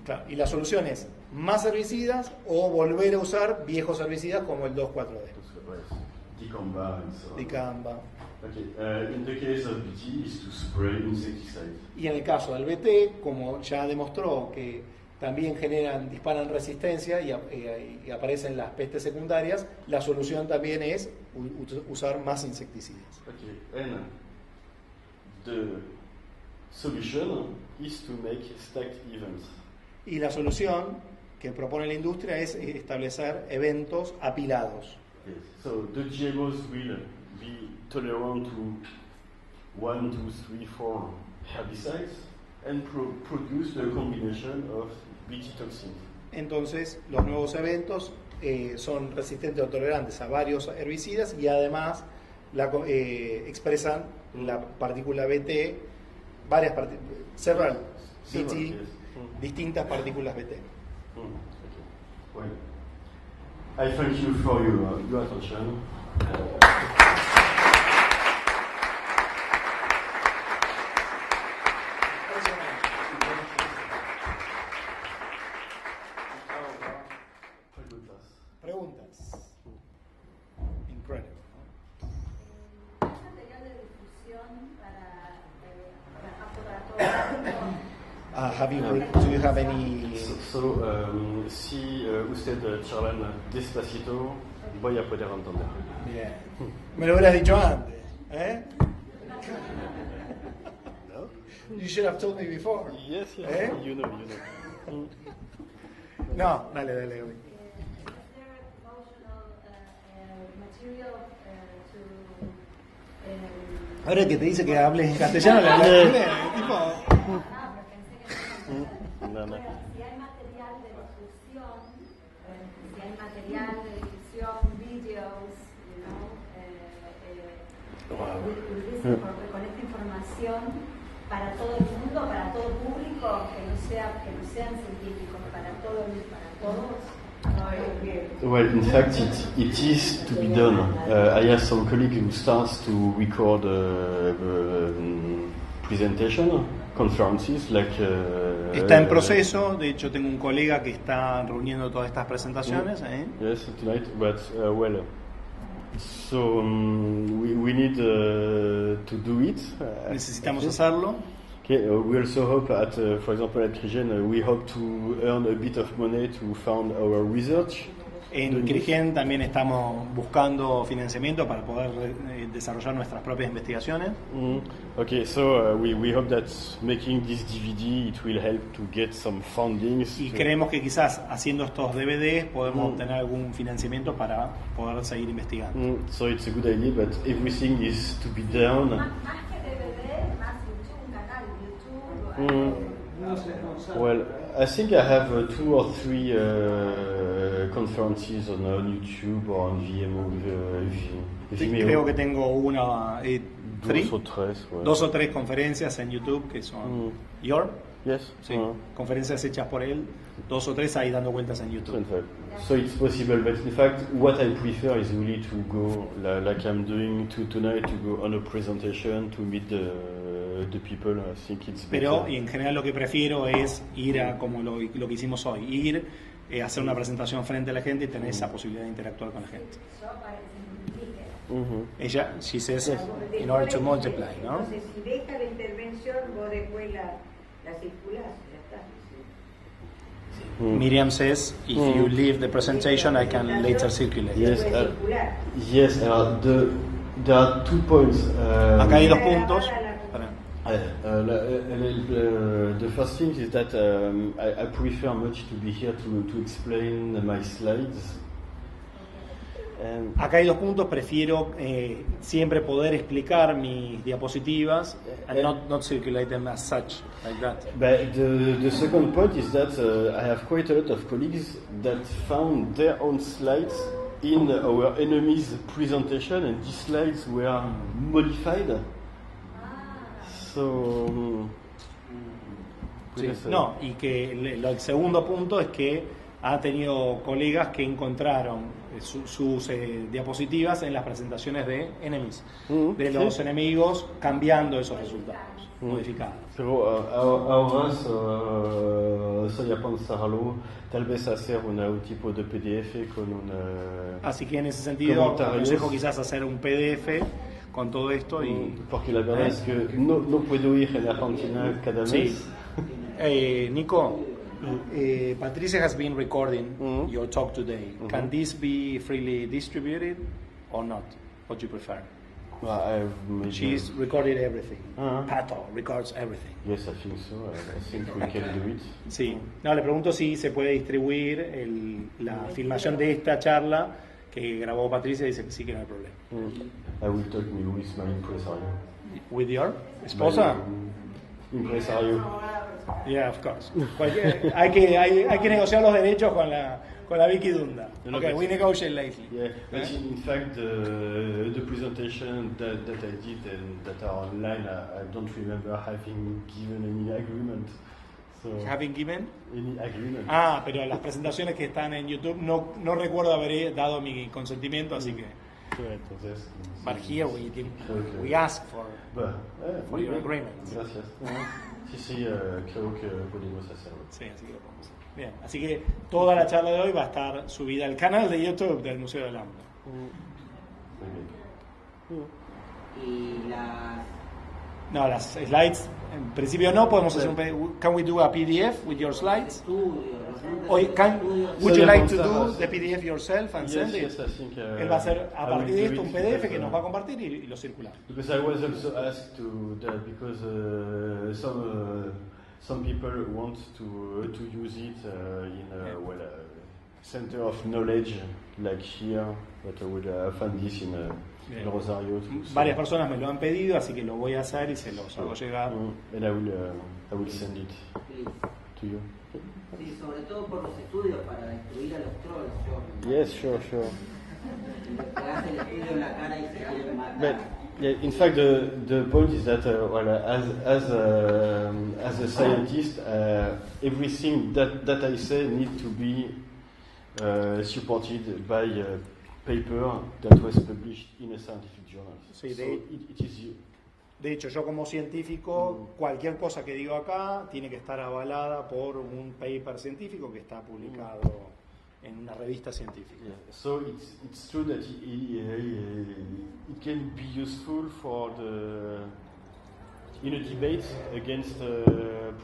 Claro, y la solución es más herbicidas o volver a usar viejos herbicidas como el 2,4-D. dicamba and so on. Dicamba. Okay. In the case of BT, is to spray insecticides. Y en el caso del BT, como ya demostró que también disparan resistencia y aparecen las pestes secundarias, la solución también es usar más insecticidas. Okay. And the solution is to make stacked events. Y la solución que propone la industria es establecer eventos apilados. Yes. So the GMOs will be tolerant to 1, 2, 3, 4 herbicides and produce the combination of BT toxins. Entonces, los nuevos eventos son resistentes o tolerantes a varios herbicidas y además expresan la partícula BT, several BT, Yes. distintas partículas BT. Okay. Well, I thank you for your attention. Preguntas. Incredible. ¿Es material de difusión para Do you have any? Si usted charla despacito, voy a poder entender. Bien. Me lo hubieras dicho antes, ¿eh? You should have told me before. Yes, yes. ¿Eh? You know. No, dale. Is there promotional material to Ahora que te dice que hables en castellano, le hablas en inglés, tipo. No. Si hay material de difusión, videos, con esta información para todo el mundo, para todo público, que no sean científicos, para todos. Well, in fact, it is to be done. I have some colleague who starts to record presentation, conferences, like. Está en proceso, de hecho tengo un colega que está reuniendo todas estas presentaciones. Yes, tonight, but so we need to do it. Necesitamos hacerlo. Okay, we also hope for example, at Crigen, we hope to earn a bit of money to fund our research. En Crigen también estamos buscando financiamiento para poder desarrollar nuestras propias investigaciones. Okay, so we hope that making this DVD it will help to get some fundings. Y creemos que quizás haciendo estos DVDs podemos obtener algún financiamiento para poder seguir investigando. So it's a good idea, but everything is to be done. Más que DVD, más YouTube, un canal YouTube. Well, I think I have 2 or 3 conferences on YouTube or on Vimeo. Creo que tengo dos o tres conferencias en YouTube que son Yes. Sí, conferencias hechas por él, 2 o 3 ahí dando vueltas en YouTube. So it's possible, but in fact, what I prefer is really to go, like I'm doing tonight, to go on a presentation, to meet the the people. I think it's Pero better. y en general lo que prefiero es ir a como lo que hicimos hoy, ir, hacer una presentación frente a la gente y tener esa posibilidad de interactuar con la gente. Eso para que se multiplique. Ella, she says, in order to multiply, ¿no? Entonces, si deja la intervención, vos después la circulás, ya está. Miriam says, if you leave the presentation, I can later circulate. Yes, Puede circular. yes. There are 2 points. Acá hay dos puntos. The first thing is that I prefer much to be here to explain my slides. Acá hay dos puntos, prefiero siempre poder explicar mis diapositivas and not circulate them as such, like that. But the second point is that I have quite a lot of colleagues that found their own slides in our enemy's presentation, and these slides were modified. So, Sí. No, y que el segundo punto es que ha tenido colegas que encontraron sus diapositivas en las presentaciones de enemies, de los enemigos, cambiando esos resultados, modificados. Pero ahora estoy a pensarlo, tal vez hacer un tipo de PDF con una... Así que en ese sentido, comentarios. aconsejo quizás hacer un PDF con todo esto y... Porque la verdad es que no puedo ir en Argentina cada mes. Sí. Nico, Patricia has been recording your talk today. Can this be freely distributed or not? What do you prefer? She's recorded everything. Pato records everything. Yes, I think so. I think we can do it. Sí. No, le pregunto si se puede distribuir la filmación de esta charla que grabó Patricia. Dice que sí, que no hay problema. I will talk with my impresario. With your esposa? Impresario. Yeah, of course. Hay que negociar los derechos con la Vicky Dunda. No, Okay, but- we negotiate lately. Yeah, but in fact, the presentation that I did and that are online, I don't remember having given any agreement. So, Having given? any agreement. Ah, pero las presentaciones que están en YouTube no recuerdo haber dado mi consentimiento, así que. Entonces, But here we ask for your bien. agreement. Gracias. Sí, creo que podemos hacerlo. Sí, así que lo podemos hacer. Bien, así que toda la charla de hoy va a estar subida al canal de YouTube del Museo del Hambre. Muy bien. Y las No, las slides, en principio no, podemos hacer un PDF. Can we do a PDF with your slides? estudios, los Or would you So like to yeah, do the PDF yourself and send it? Yes, I think, Él va a hacer a I partir will de do esto un it PDF because, que nos va a compartir y lo circulamos. Because I was also asked to that because some people want to use it in a center of knowledge like here, but I would find this in Bien. Rosario too. So, Varias personas me lo han pedido, así que lo voy a hacer y se los hago llegar. and I will send it to you. Sí, sobre todo por los estudios para destruir a los trolls. Yes, sure. Te hace el estudio en la cara y se quieren matar. But yeah, in fact, the point is that as a scientist, everything that I say needs to be supported by a paper that was published in a scientific journal. Sí, So it is you. De hecho, yo como científico, cualquier cosa que digo acá tiene que estar avalada por un paper científico que está publicado en una revista científica. Yeah. So it's true that it can be useful for in a debate against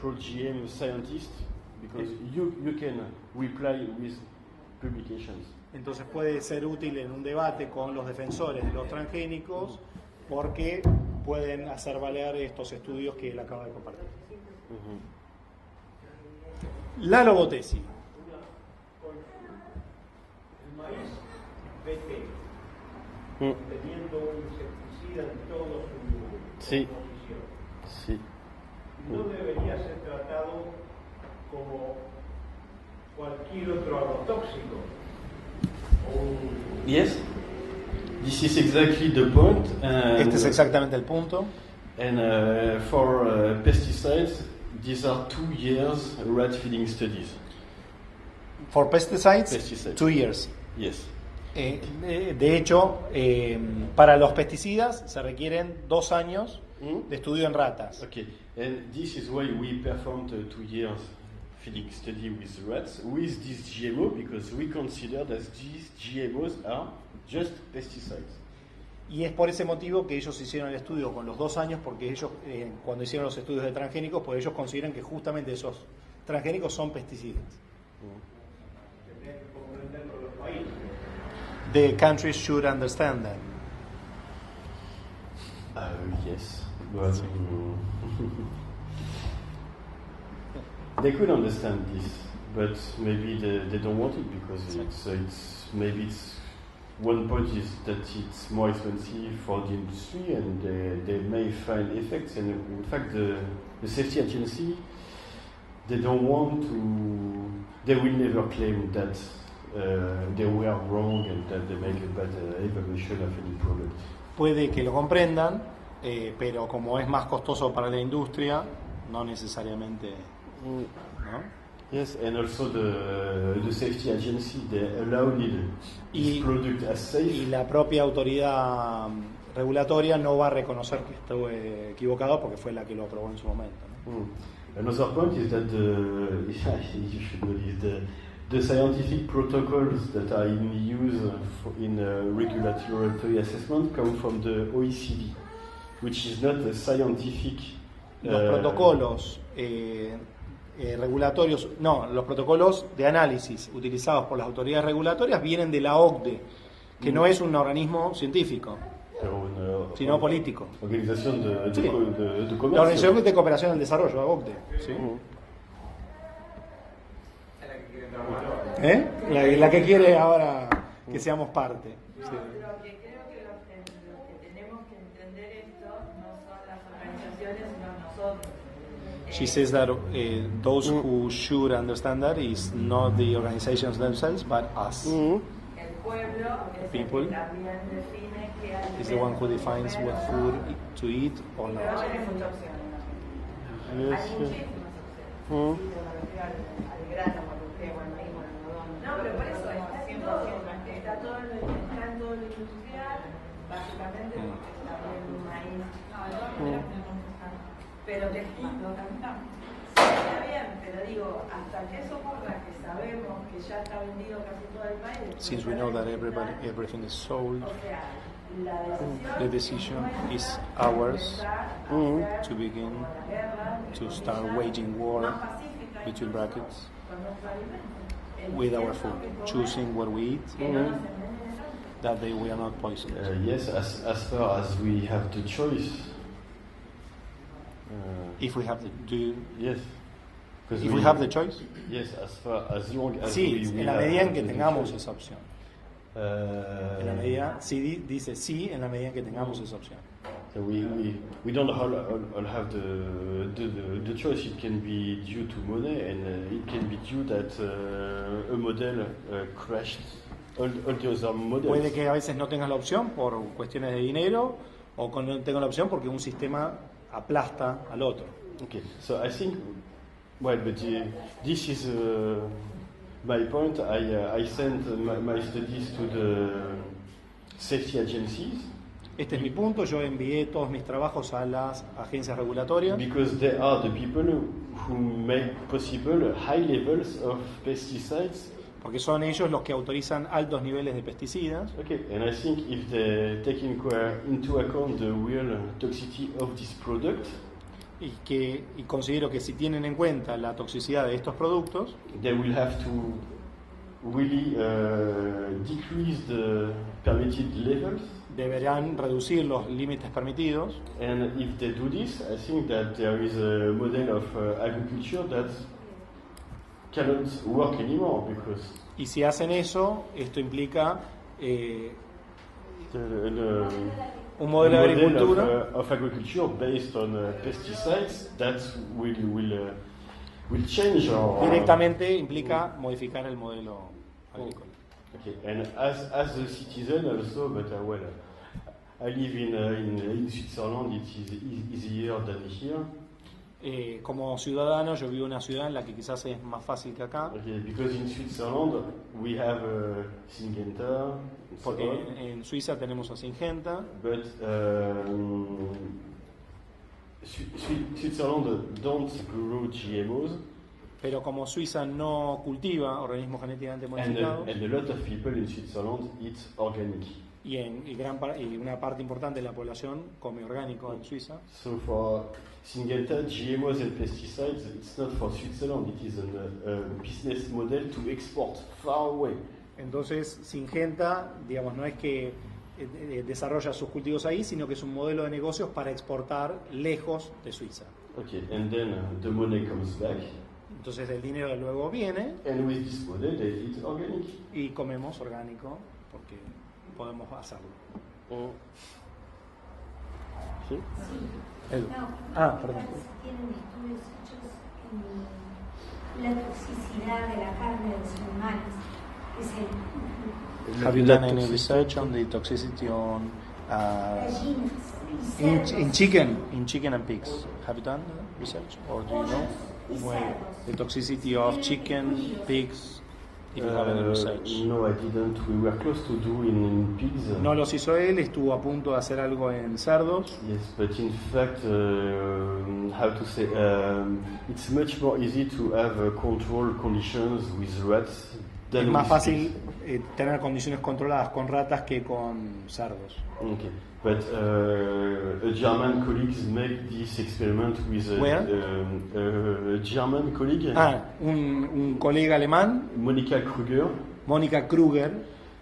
pro-GM scientists because you can reply with publications. Entonces puede ser útil en un debate con los defensores de los transgénicos porque pueden hacer valer estos estudios que él acaba de compartir. La logotesi. El maíz BT, teniendo un insecticida en todo su Sí. composición, Sí. no debería ser tratado como cualquier otro agrotóxico. Yes. This is exactly the point. Este es exactamente el punto. And for pesticides, these are 2 years rat feeding studies. For pesticides, Pesticides. 2 years. Yes. De hecho, para los pesticidas se requieren 2 años de estudio en ratas. Okay, and this is why we performed 2 years field study with rats with this GMO, because we consider that these GMOs are just pesticides. Y es por ese motivo que ellos hicieron el estudio con los 2 años, porque ellos, cuando hicieron los estudios de transgénicos, pues ellos consideran que justamente esos transgénicos son pesticidas. The countries should understand that. Yes, but they could understand this, but maybe they don't want it because it's maybe it's one point is that it's more expensive for the industry, and they may find effects. And in fact, the safety agency, they don't want to. They will never claim that they were wrong and that they make a bad evaluation of any product. Puede que lo comprendan, pero como es más costoso para la industria, no necesariamente, ¿no? Yes, and also the safety agency, they allowed this product as safe. Y la propia autoridad regulatoria no va a reconocer que estuvo equivocado porque fue la que lo aprobó en su momento, ¿no? Another point is that you should know this, the scientific protocols that are in use in regulatory assessment come from the OECD, which is not a scientific. Los protocolos regulatorios, no, los protocolos de análisis utilizados por las autoridades regulatorias vienen de la OCDE, que no es un organismo científico, sino político. Organización de Sí. de comercio. La Organización de Cooperación al Desarrollo, la OCDE. ¿Sí? La que quiere ahora que seamos parte. No, Sí. pero que creo que lo que tenemos que entender esto no son las organizaciones, sino nosotros. She says that those who should understand that is not the organizations themselves, but us. El pueblo es People el que también define qué alimentos Is the one who defines comer what o food no. to eat or Pero no not. tenés muchas opciones. ¿No? Yes, Hay yes. muchísimas opciones. Sí, te me refiero al grano, al trigo, al maíz, al algodón. No, pero por eso está en todo. Está todo en lo industrial, básicamente porque está bien el maíz. Pero te explico también. Sí, está bien, pero digo, hasta que eso ocurra, que sabemos que ya está vendido casi todo el país. Since we know that everything is sold, O sea, la the decision is ours to begin to start waging war between brackets with our food, choosing what we eat, that we are not poisoned. Yes, as far as we have the choice. If we have Yes. if we have the choice, Yes, as long as sí, we en la have medida en que the tengamos choice. esa opción. En la medida, sí, dice sí, en la medida en que tengamos esa opción. So we don't all have the choice. It can be due to money, and it can be due that a model crashed all the other models. Puede que a veces no tengas la opción por cuestiones de dinero, o que no tengas la opción porque un sistema aplasta al otro. Okay, so I think, well, but this is my point. I sent my studies to the safety agencies Este es mi punto, yo envié todos mis trabajos a las agencias regulatorias because they are the people who make possible high levels of pesticides. porque son ellos los que autorizan altos niveles de pesticidas. Okay, and I think if they take into account the real toxicity of this product, Y considero que si tienen en cuenta la toxicidad de estos productos, they will have to really decrease the permitted levels. deberán reducir los límites permitidos. And if they do this, I think that there is a model of agriculture that cannot work anymore because Y si hacen eso, esto implica un modelo de agricultura of agriculture based on pesticides that will change our directamente implica modificar el modelo agrícola. Okay, and as a citizen also, but well, I live in Switzerland. It is easier than here. Como ciudadano, yo vivo en una ciudad en la que quizás es más fácil que acá, Okay, because in Switzerland we have Syngenta, porque en Suiza tenemos a Syngenta, but Switzerland don't grow GMOs, Pero como Suiza no cultiva organismos genéticamente and modificados, a lot of people in Switzerland eat organic. y una parte importante de la población come orgánico en Suiza, So for Syngenta, GMOs and pesticides, it's not for Switzerland, it is a business model to export far away. entonces Syngenta, digamos, no es que desarrolla sus cultivos ahí, sino que es un modelo de negocios para exportar lejos de Suiza. Okay, and then the money comes back, Entonces el dinero luego viene and with this model they eat organic. y comemos orgánico porque podemos hacerlo. ¿Sí? Edu. No, Perdón. tienen estudios hechos en la toxicidad de la carne de los animales. Es el Have you done any research on the toxicity on gallinas y in chicken and pigs? Have you done research, or do you know the toxicity of chicken, pigs? If you have any research. No, I didn't. We were close to do in pigs. No los hizo él, estuvo a punto de hacer algo en cerdos. Yes, but in fact, how to say, it's much more easy to have control conditions with rats than Es más with fácil pigs. tener condiciones controladas con ratas que con cerdos. Okay, but a German colleagues make this experiment with a German colleague, Un colega alemán, Monika Kruger, Mónica Kruger,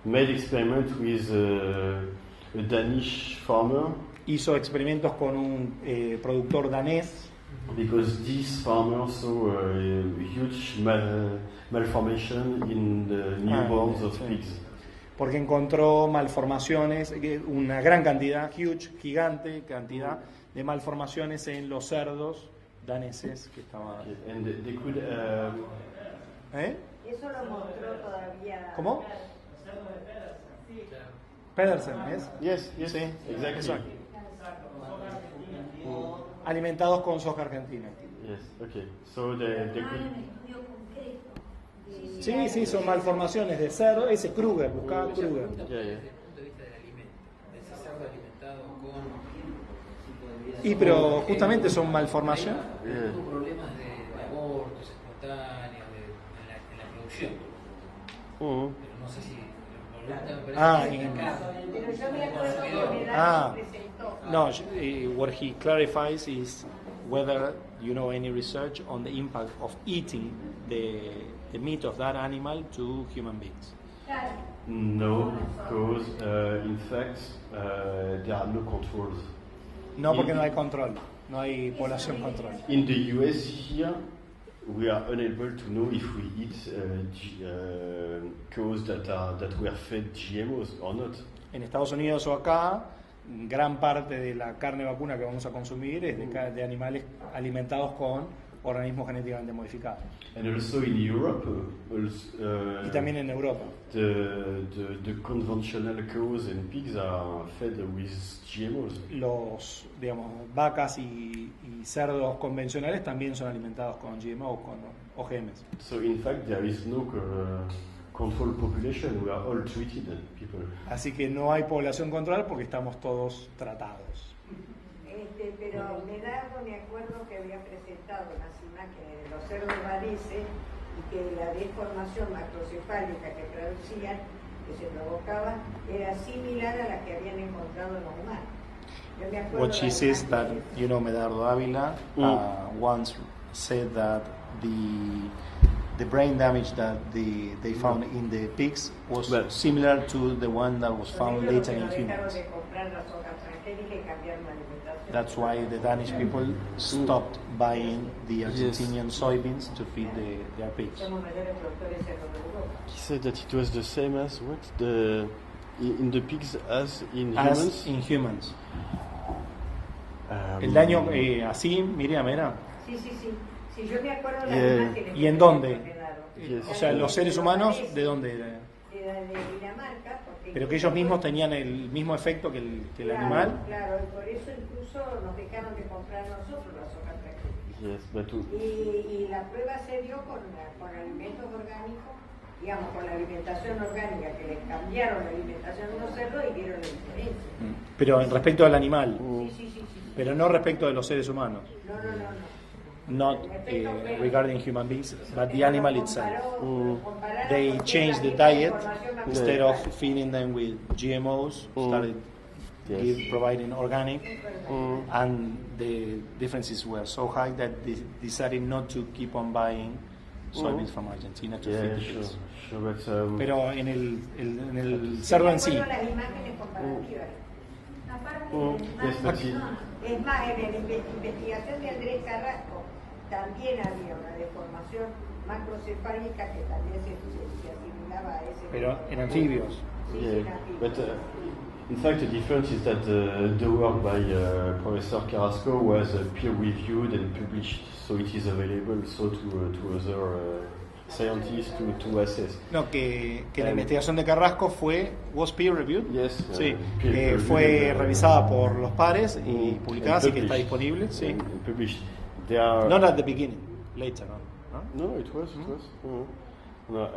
made experiment with a Danish farmer. hizo experimentos con un productor danés Because this farmer saw a huge malformation in the newborns of sí. pigs. porque encontró malformaciones, una gran cantidad, gigante cantidad de malformaciones en los cerdos daneses que estaban. And they could, Eso lo mostró todavía. ¿Cómo? Pedersen, ¿es? yes, Sí, exactly. exacto. Alimentados con soja argentina. Yes, okay. So they un could, estudio concreto. Sí, son malformaciones de cerdo. Ese Kruger, buscaba Kruger. yeah. Desde el punto de vista del alimento, de ese cerdo alimentado con... Y pero justamente son malformaciones. Tuvo problemas de abortos espontáneos en la producción. Pero no sé si... Pero yo me acuerdo que me presentó. No, what he clarifies is whether you know any research on the impact of eating the meat of that animal to human beings. no, because in fact there are no controls. No, porque no hay control, no hay población control. In the US here, we are unable to know if we eat cows that were fed GMOs or not. En Estados Unidos o acá, gran parte de la carne vacuna que vamos a consumir es de animales alimentados con organismos genéticamente modificados. And also in Europe, Y también en Europa. the conventional cows and pigs are fed with GMOs. Los, digamos, vacas y cerdos convencionales también son alimentados con GMO o con OGMs. So in fact, there is no control population. We are all treated people. Así que no hay población control porque estamos todos tratados. Pero Medardo me acuerdo que había presentado unas imágenes de los cerdos daneses y que la deformación macrocefálica que producían, que se provocaba, era similar a la que habían encontrado en los humanos. Yo me acuerdo What she de says las that, imágenes. you know, Medardo Ávila once said that the brain damage that they found in the pigs was Well, similar to the one that was found Por eso later in los que no dejaron humans. de comprar las hojas transgénicas y cambiaron la alimentación. That's why the Danish people stopped buying the Argentinian soybeans to feed their pigs. Somos mayores productores de cerdo de Europa. He said that it was the same as what in the pigs as in As humans. in humans. El daño así, Miriam, era. Sí. Sí, yo me acuerdo de las Yeah. imágenes. ¿Y en dónde? Yes. O sea, los seres humanos, ¿de dónde era? Era de Dinamarca. Porque Pero que ellos mismos tenían el mismo efecto que el animal. Claro, y por eso incluso nos dejaron de comprar nosotros las hojas transgénicas. Yes, but Y la prueba se dio con alimentos orgánicos, digamos, con la alimentación orgánica, que les cambiaron la alimentación de los cerdos y vieron la diferencia. Pero en respecto al animal. Sí. Pero no respecto de los seres humanos. No. Not regarding human beings, but the animal itself. They changed the diet. Instead of feeding them with GMOs, started providing organic, and the differences were so high that they decided not to keep on buying soybeans from Argentina to feed the pigs. Sure, but, Pero en el cerdo en sí. Las imágenes comparativas. yes, but Es más, en la investigación de Andrés Carrasco también había una deformación macrocefálica que también se asimilaba a ese. Pero en anfibios. but in fact, the difference is that the work by Professor Carrasco was peer-reviewed and published, so it is available so to other scientists to assess. No, que la investigación de Carrasco was peer reviewed. Yes, Sí, peer fue reviewed, revisada por los pares y publicada, así que está published. disponible. Sí. And published. They are Not at the beginning, later on. ¿no? No, it was. No,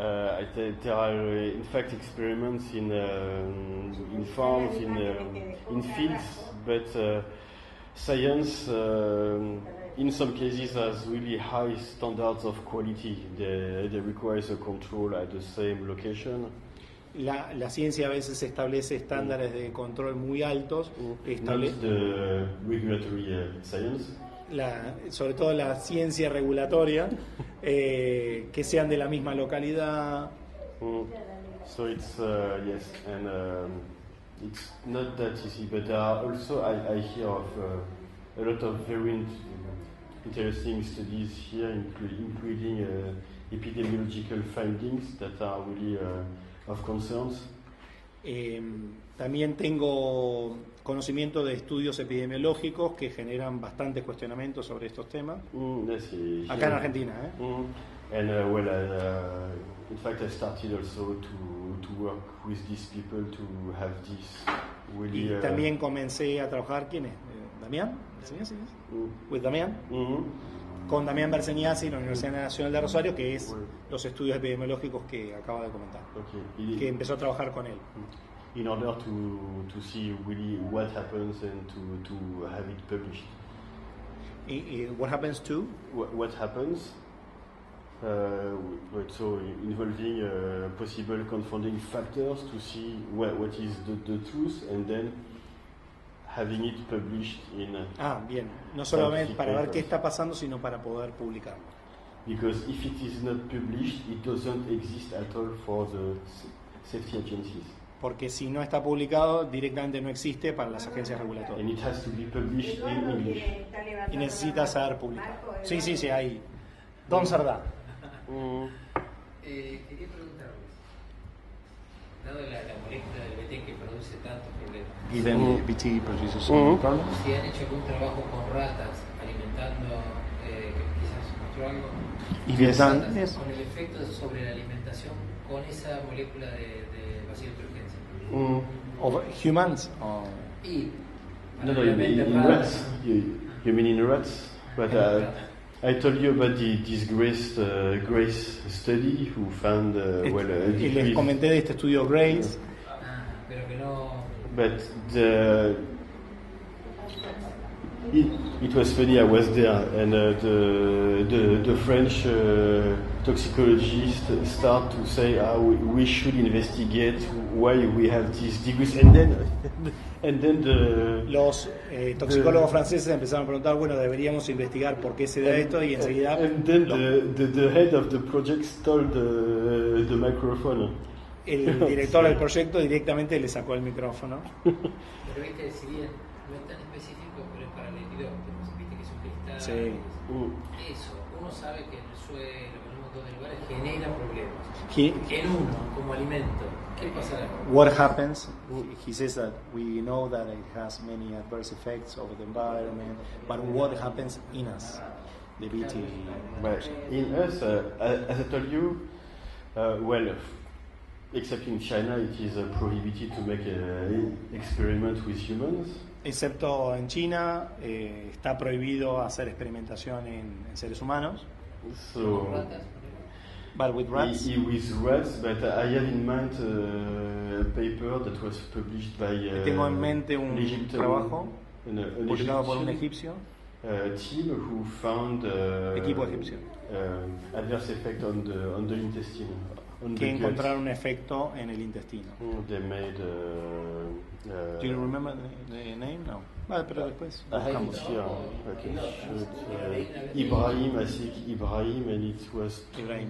there are in fact experiments in farms, in fields, but science in some cases has really high standards of quality. They requires a control at the same location. La ciencia a veces establece estándares de control muy altos, Not the regulatory science. Sobre todo la ciencia regulatoria, que sean de la misma localidad. So it's yes, and it's not that easy. But there are also I hear of a lot of very interesting studies here, including epidemiological findings that are really of concerns. También tengo conocimiento de estudios epidemiológicos que generan bastantes cuestionamientos sobre estos temas. Yes, Acá en Argentina, And in fact, I started also to work with these people to have this really. Y también comencé a trabajar, ¿quién es? ¿Damián? ¿Berseniasi? With Damián. Con Damián Berseniasi en la Universidad Nacional de Rosario, que es los estudios epidemiológicos que acaba de comentar. Que empezó a trabajar con él. In order to see really what happens and to have it published. What happens to? What happens? So involving possible confounding factors to see what is the truth, and then having it published in. Bien. No solamente para ver qué está pasando, sino para poder publicarlo. Because if it is not published, it doesn't exist at all for the safety agencies. Porque si no está publicado, directamente no existe para las agencias regulatorias. And it has to be published in English. Y necesita ser publicado. Sí, ahí. Don Sardá. Quería preguntarles, dado la molécula del BT que produce tantos problemas, Given BT produces some problems. si han hecho algún trabajo con ratas alimentando, quizás mostró algo, Yes. con el efecto sobre la alimentación con esa molécula de vacío de urgencia. Of humans? Y No, in rats. You mean in rats? But I told you about this Grace study who found Y les comenté de este estudio Grace. Pero que no. But it was funny. I was there, and the French toxicologist start to say, we should investigate why we have this decrease, and then Los toxicólogos franceses empezaron a preguntar, bueno, deberíamos investigar por qué se da esto, y enseguida. And then the head of the project stole the microphone. El director del proyecto directamente le sacó el micrófono. Pero viste, si bien no es tan específico, pero es para lepidópteros, viste que es un cristal. Sí. Eso, uno sabe que en el suelo, en un montón de lugares, genera problemas. He- En uno, como alimento, ¿qué pasará? What happens? He says that we know that it has many adverse effects over the environment, but what happens in us, the BT? But in us, as I told you, except in China, it is prohibited to make an experiment with humans. Excepto en China, está prohibido hacer experimentación en seres humanos. So, ¿Con ratas? But with rats, with rats, but I have in mind a paper that was published by tengo en mente un Egyptian trabajo publicado por un egipcio, team who found equipo egipcio, adverse effect on the intestine. On que the gut. encontraron un efecto en el intestino. They made. Do you remember the name? No. Vale, pero después I have it buscamos. here. I can show it. Ibrahim, I think Ibrahim, and it was Ibrahim,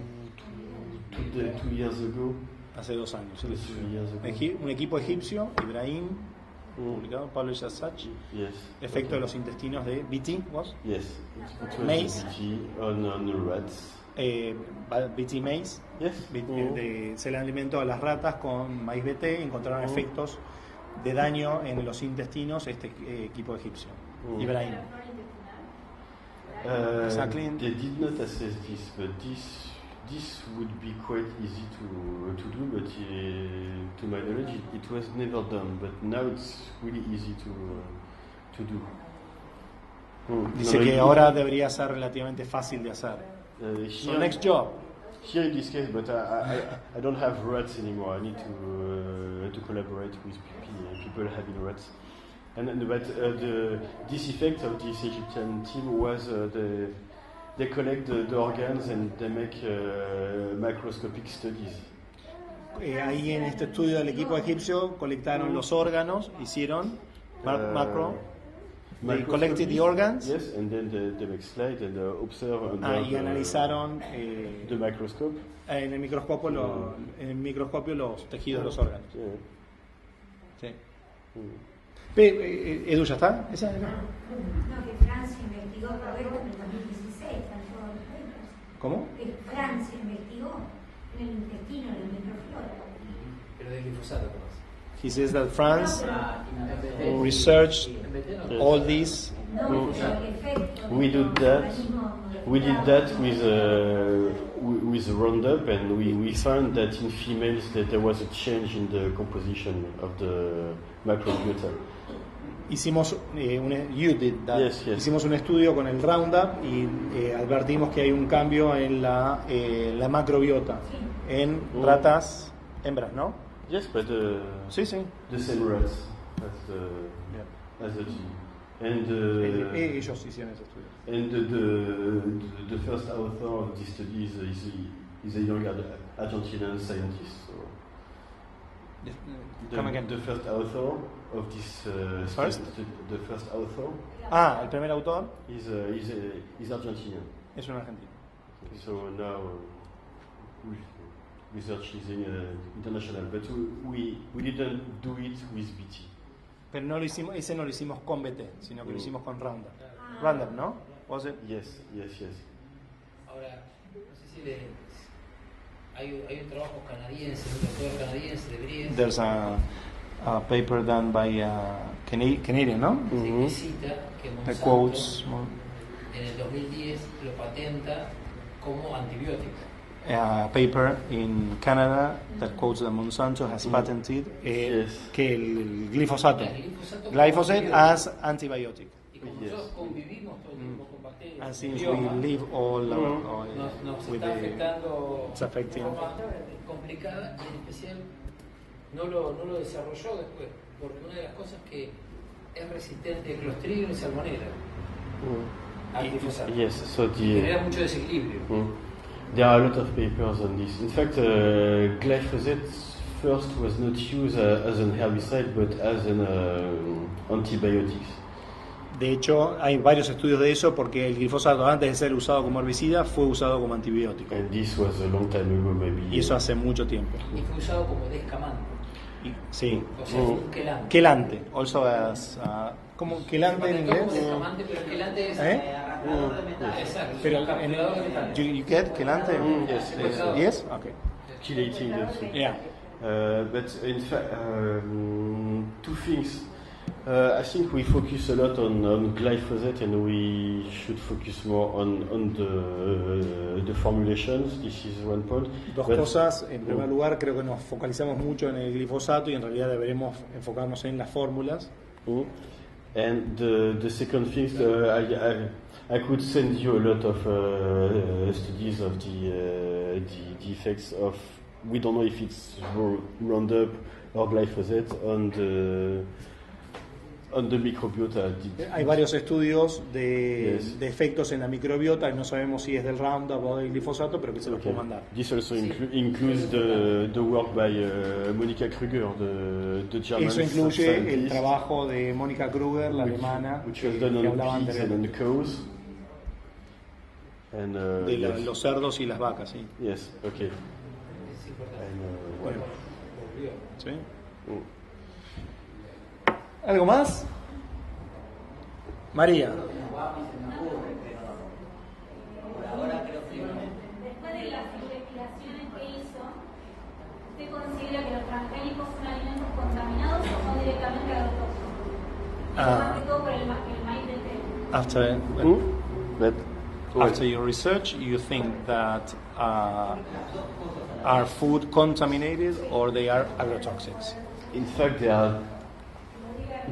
2 years ago. hace 2 años. 3 years ago. Un equipo egipcio, Ibrahim, publicado, Pablo Yassach, Yes. efecto de los intestinos de BT, was? Yes. It was Maize. on rats. BT maize, Yes. se le alimentó a las ratas con maíz BT, encontraron efectos de daño en los intestinos equipo egipcio. Ibrahim. Exactly. They did not assess this, but this would be quite easy to do, but to my knowledge it was never done, but now it's really easy to do. Dice que ahora debería ser relativamente fácil de hacer. So next job. Here in this case, but I don't have rats anymore. I need to collaborate with people having rats. But this effect of this Egyptian team was they collect the organs and they make microscopic studies. Ahí en este estudio del equipo egipcio colectaron los órganos, hicieron they collected the organs. Yes, and then they make slide and observe Y analizaron the microscope. en el microscopio los tejidos de los órganos. Yeah. Sí. Edu, ¿ya está? ¿Esa? No, que Francia investigó todo esto en el 2016, salió los papers. ¿Cómo? Que Francia investigó en el intestino, en el microflora. Pero del glifosato, ¿cómo? He says that France researched all these. We did that with Roundup, and we found that in females that there was a change in the composition of the microbiota. Hicimos you did that. Yes. Hicimos un estudio con el Roundup y advertimos que hay un cambio en la macrobiota en ratas hembras, ¿no? Yes, but sí. The same rats as the G. And ellos hicieron ese estudio. And the first author of this study is a young Argentinian scientist. So Come again. The first author of this the first author. El primer autor is Argentinian. Es un argentino. So now research is international, but we didn't do it with BT. Pero no lo hicimos con BT, sino que lo hicimos con Roundup. Roundup, ¿no? Was it? Yes. Ahora, no sé si hay un trabajo canadiense, un doctor canadiense de Bries. There's a paper done by Canadian, ¿no? Que cita que The quotes. En el 2010 lo patenta como antibiótico. A paper in Canada that quotes that Monsanto has patented que el glifosato. Glyphosate as antibiotic. Y como nosotros convivimos todo el tiempo con bacterias, and since we live all nos with está afectando it's affecting. de forma complicada y en especial no lo desarrolló después, porque una de las cosas que es resistente al Clostridium y Salmonella al glifosato. Yes, so genera mucho desequilibrio. There are a lot of papers on this. In fact, glyphosate first was not used as an herbicide, but as an antibiotics. De hecho, hay varios estudios de eso porque el glifosato, antes de ser usado como herbicida, fue usado como antibiótico. And this was a long time ago, maybe. Y eso hace mucho tiempo. Y fue usado como descamante. Sí. O sea, un quelante. Quelante. Also as, ¿cómo quelante en inglés? Como descamante, pero el quelante es agarrador de metal. exacto. Pero capturador de metal. you get quelante? Yes. Okay. Chelating the tree. Yeah. But in fact, two things. I think we focus a lot on glyphosate, and we should focus more on the formulations. This is one point. Dos cosas. En primer lugar, creo que nos focalizamos mucho en el glifosato y en realidad deberemos enfocarnos en las fórmulas. And the second thing, I could send you a lot of studies of the effects of. We don't know if it's Roundup or glyphosate on on the microbiota. Hay varios estudios de, Yes. de efectos en la microbiota, y no sabemos si es del Roundup o del glifosato, pero que se los puedo mandar. This also includes the work by Monika Krüger, the German Eso incluye el scientist, trabajo de Mónica Kruger, la alemana, which que was done hablaba on pigs and on anteriormente, cows. And, de yes. los cerdos y las vacas, sí. Yes, okay. Es importante. And, Bueno, Volvió. ¿sí? mm. ¿Algo más? María. No vamos y se me ocurre, pero por ahora creo que no. Después de las investigaciones que hizo, ¿usted considera que los transgénicos son alimentos contaminados o son directamente agrotóxicos? Más que todo por el maíz de trigo. After your research, you think that are food contaminated or they are agrotoxics? In fact, they are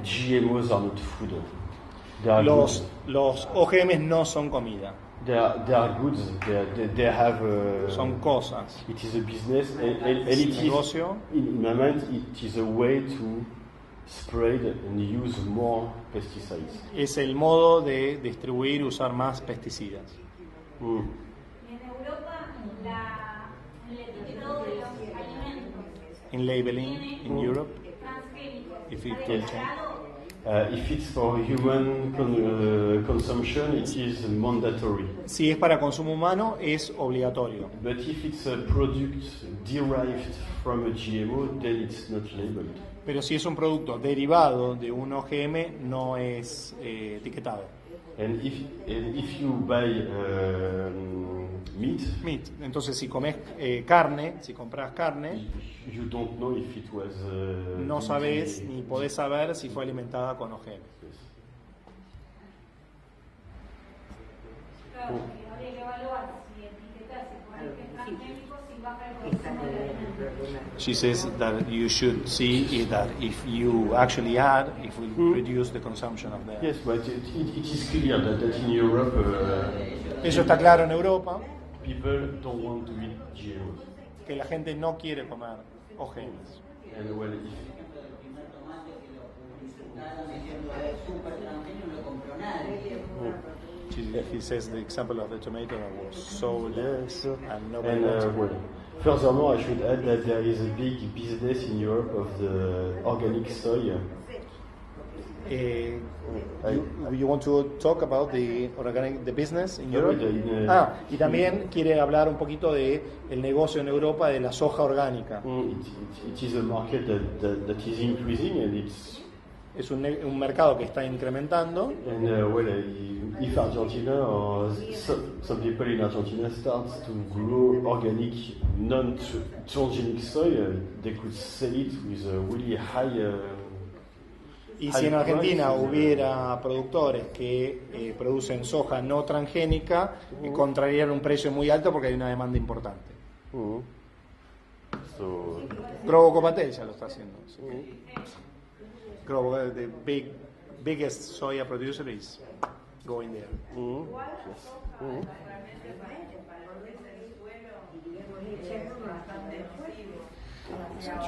GMOs are not food. They are Los OGMs no son comida, They are goods. They have. son cosas. It is a business, and Es it un is. negocio. In my mind, it is a way to spread and use more pesticides. Es el modo de distribuir y usar más pesticidas. Mm. En Europa, el etiquetado de los alimentos In labeling in Europe, transgénicos if it está contains declarado. If it's for human consumption, it is mandatory. si es para consumo humano, es obligatorio. But if it's a product derived from a GMO, then it's not labeled. Pero si es un producto derivado de un OGM, no es etiquetado. And if you buy meat, Entonces, si comes carne, si compras carne, you don't know if it was. no sabes ni podés saber si fue alimentada con OGM. Claro, que habría que evaluar si etiquetar, si poner que es transgénico, si baja el consumo del alimento. She says that you should see that if you actually add, if we reduce the consumption of the... Yes, but it is clear that in Europe, Eso está claro en Europa, people don't want to eat GMOs. que la gente no quiere comer OGMs. And well, if El primer tomate que lo publicitaron diciendo es súper transgénico, no lo compró nadie. He says the example of the tomato that was sold yes, and nobody and wants it. well, furthermore, I should add that there is a big business in Europe of the organic soy. You want to talk about the business in Europe? Y también quiere hablar un poquito de el negocio en Europa de la soja orgánica. It is a market that is increasing, and it's. Es un mercado que está incrementando. And well, if Argentina or some people in Argentina starts to grow organic, non-transgenic soy, they could sell it with a really high. Y si en Argentina hubiera productores que producen soja no transgénica, encontrarían un precio muy alto porque hay una demanda importante. So, Grovo Copatel ya lo está haciendo. Grovo, the biggest soya producer is going there.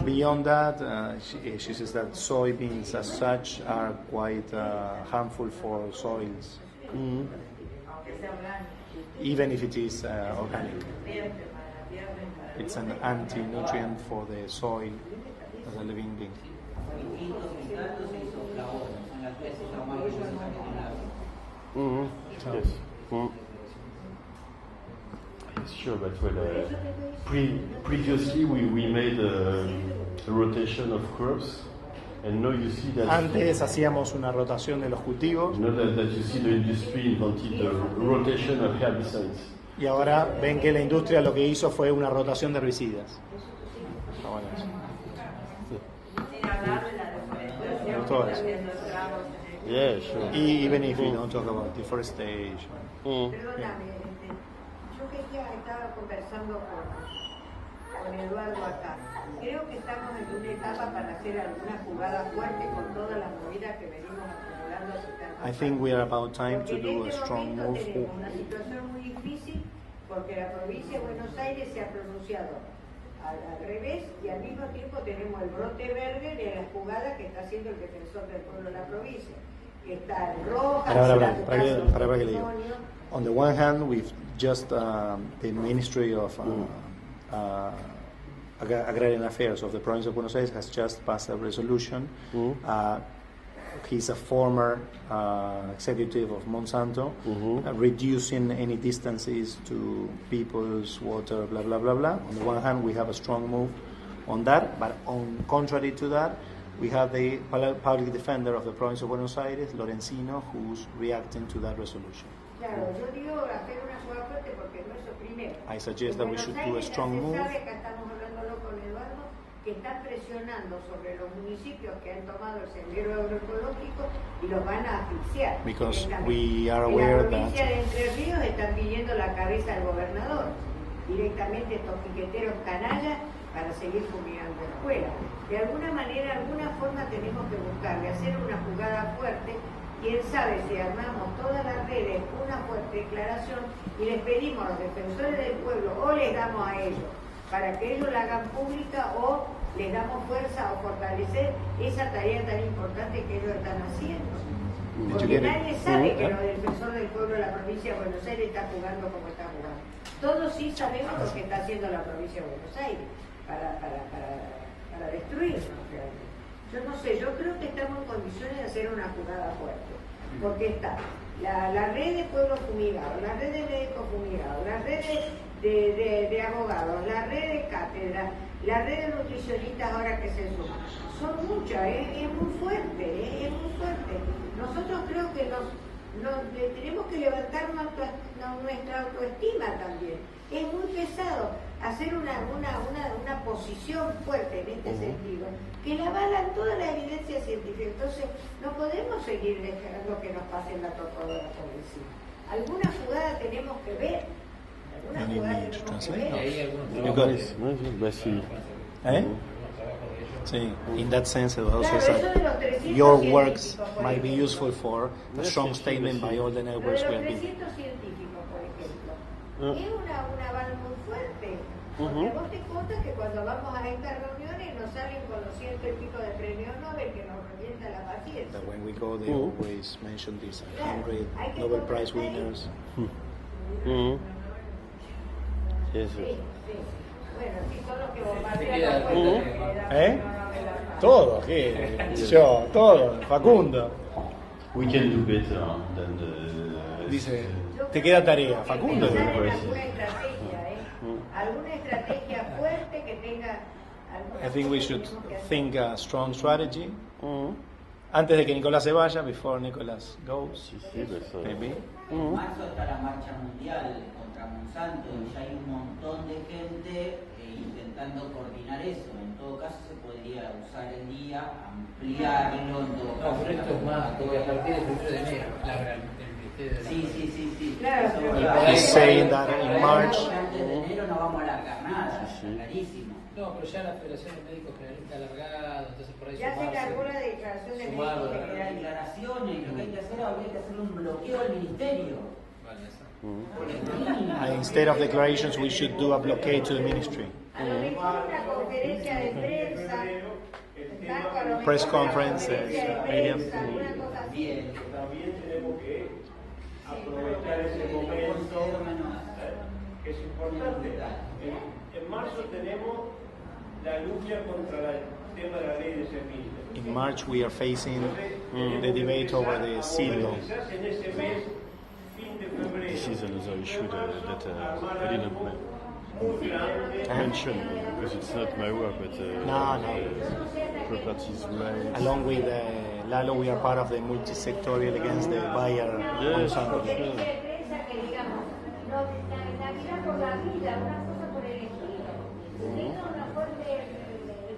Beyond that, she says that soybeans as such are quite harmful for soils, even if it is organic. It's an anti-nutrient for the soil as a living being. Distintos nitratos y isoflavonas son las tres más famosas que tiene la yes. It's sure, but well, previously we made a rotation of crops, and now you see that. Antes hacíamos una rotación de los cultivos. You know that you see the industry invented the rotation of herbicides. Y ahora ven que la industria lo que hizo fue una rotación de herbicidas. Está bueno eso. Todo eso. Yeah, sure. Even if we don't talk about deforestation. Perdóname, yo estaba conversando con Eduardo acá. Creo que estamos en una etapa para hacer alguna jugada fuerte con todas las movidas que venimos acumulando hace tanto I think we are about time to Porque do en a este strong momento move. tenemos una situación muy difícil porque la provincia de Buenos Aires se ha pronunciado al revés, y al mismo tiempo tenemos el brote verde de la jugada que está haciendo el defensor del pueblo de la provincia, que está en roja, para que le digo. On the one hand, we've just the Ministry of Agrarian Affairs of the Province of Buenos Aires has just passed a resolution. He's a former executive of Monsanto, reducing any distances to people's water, blah, blah, blah, blah. On the one hand, we have a strong move on that, but on contrary to that, we have the public defender of the Province of Buenos Aires, Lorenzino, who's reacting to that resolution. Claro, yo digo hacer una jugada fuerte porque no es lo primero. I suggest that we should do a strong move. Se sabe, acá estamos hablándolo con Eduardo, que están presionando sobre los municipios que han tomado el sendero agroecológico y los van a asfixiar. Because we are aware en la provincia that de Entre Ríos están pidiendo la cabeza del gobernador, directamente estos piqueteros canallas, para seguir fumigando escuelas. De alguna manera, alguna forma tenemos que buscarle, hacer una jugada fuerte. Quién sabe si armamos todas las redes una fuerte declaración y les pedimos a los defensores del pueblo, o les damos a ellos para que ellos la hagan pública, o les damos fuerza o fortalecer esa tarea tan importante que ellos están haciendo. Porque nadie sabe que los defensores del pueblo de la provincia de Buenos Aires está jugando como está jugando. Todos sí sabemos lo que está haciendo la provincia de Buenos Aires para destruirnos realmente. Yo no sé, yo creo que estamos en condiciones de hacer una jugada fuerte, porque está la red de pueblos fumigados, la red de médicos fumigados, la red de abogados, la red de cátedra, la red de nutricionistas ahora que se suman. Son muchas, es muy fuerte, es muy fuerte. Nosotros creo que tenemos que levantar nuestra autoestima también. Es muy pesado hacer una posición fuerte en este sentido, que la avalan toda la evidencia científica. Entonces, no podemos seguir dejando que nos pasen la tocadora por encima. Alguna jugada tenemos que ver. Alguna jugada tenemos que ver. Sí, in that sense, Eduardo says that your works might be useful for a strong statement by all the networks we have been. 300 científicos, por ejemplo, es un aval muy fuerte. Porque vos te contas que cuando vamos a estas reuniones nos salen con los 100 y pico de premios Nobel que nos revienta la paciencia. That when we go, they always mention these 100 Nobel Prize winners. Yes, sí. Bueno, sí, son los que bombardean. Todo, ¿qué? Yo, todo, Facundo. We can do better than Dice, te queda tarea, Facundo. Alguna estrategia fuerte que tenga. I think we should think a strong strategy. Antes de que Nicolás se vaya, before Nicolás goes, maybe. En marzo está la marcha mundial contra Monsanto y ya hay un montón de gente intentando coordinar eso. En todo caso se podría usar el día, ampliarlo, en todo caso. No, pero esto es más, que voy a partir del 1 de enero, Sí. Claro, He's saying that in March. Antes de enero no vamos a alargar nada, clarísimo. No, pero ya la Federación de Médicos Generalistas ha alargado, entonces por ahí ya se cargó la declaración de médicos Las declaraciones, lo que hay que hacer, habría que hacer un bloqueo al ministerio. Instead of declarations, we should do a blockade to the ministry. A lo mejor una conferencia de prensa, Press conference, alguna cosa así. También tenemos que aprovechar ese momento, que es importante. En marzo tenemos la lucha contra el tema de la ley de semillas. In March, we are facing the debate over the seed law. En ese mes, fin de febrero, This is another issue that I didn't mention because it's not my work, but No. properties rights. Along with Lalo, we are part of the multi-sectorial against the Bayer Monsanto. Que digamos, la vida por la vida, una cosa por el estilo. Tenga una fuerte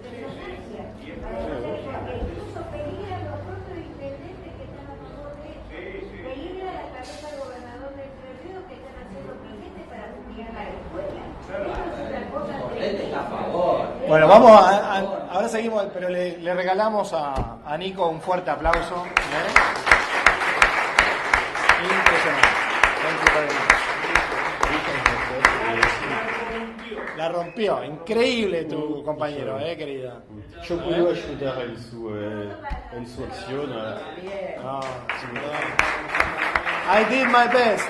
resonancia. Incluso pedir a los propios intendentes que están a favor de esto, pedirle a la cabeza del gobernador de Entre Ríos que están haciendo piquetes para fumigar la escuela. Eso es otra cosa. Está a favor. Bueno, vamos ahora seguimos, pero le regalamos a Nico un fuerte aplauso. Impresionante. Thank you very much. La rompió. Increíble tu compañero, querida. Yo puedo ayudar en su acción. I did my best.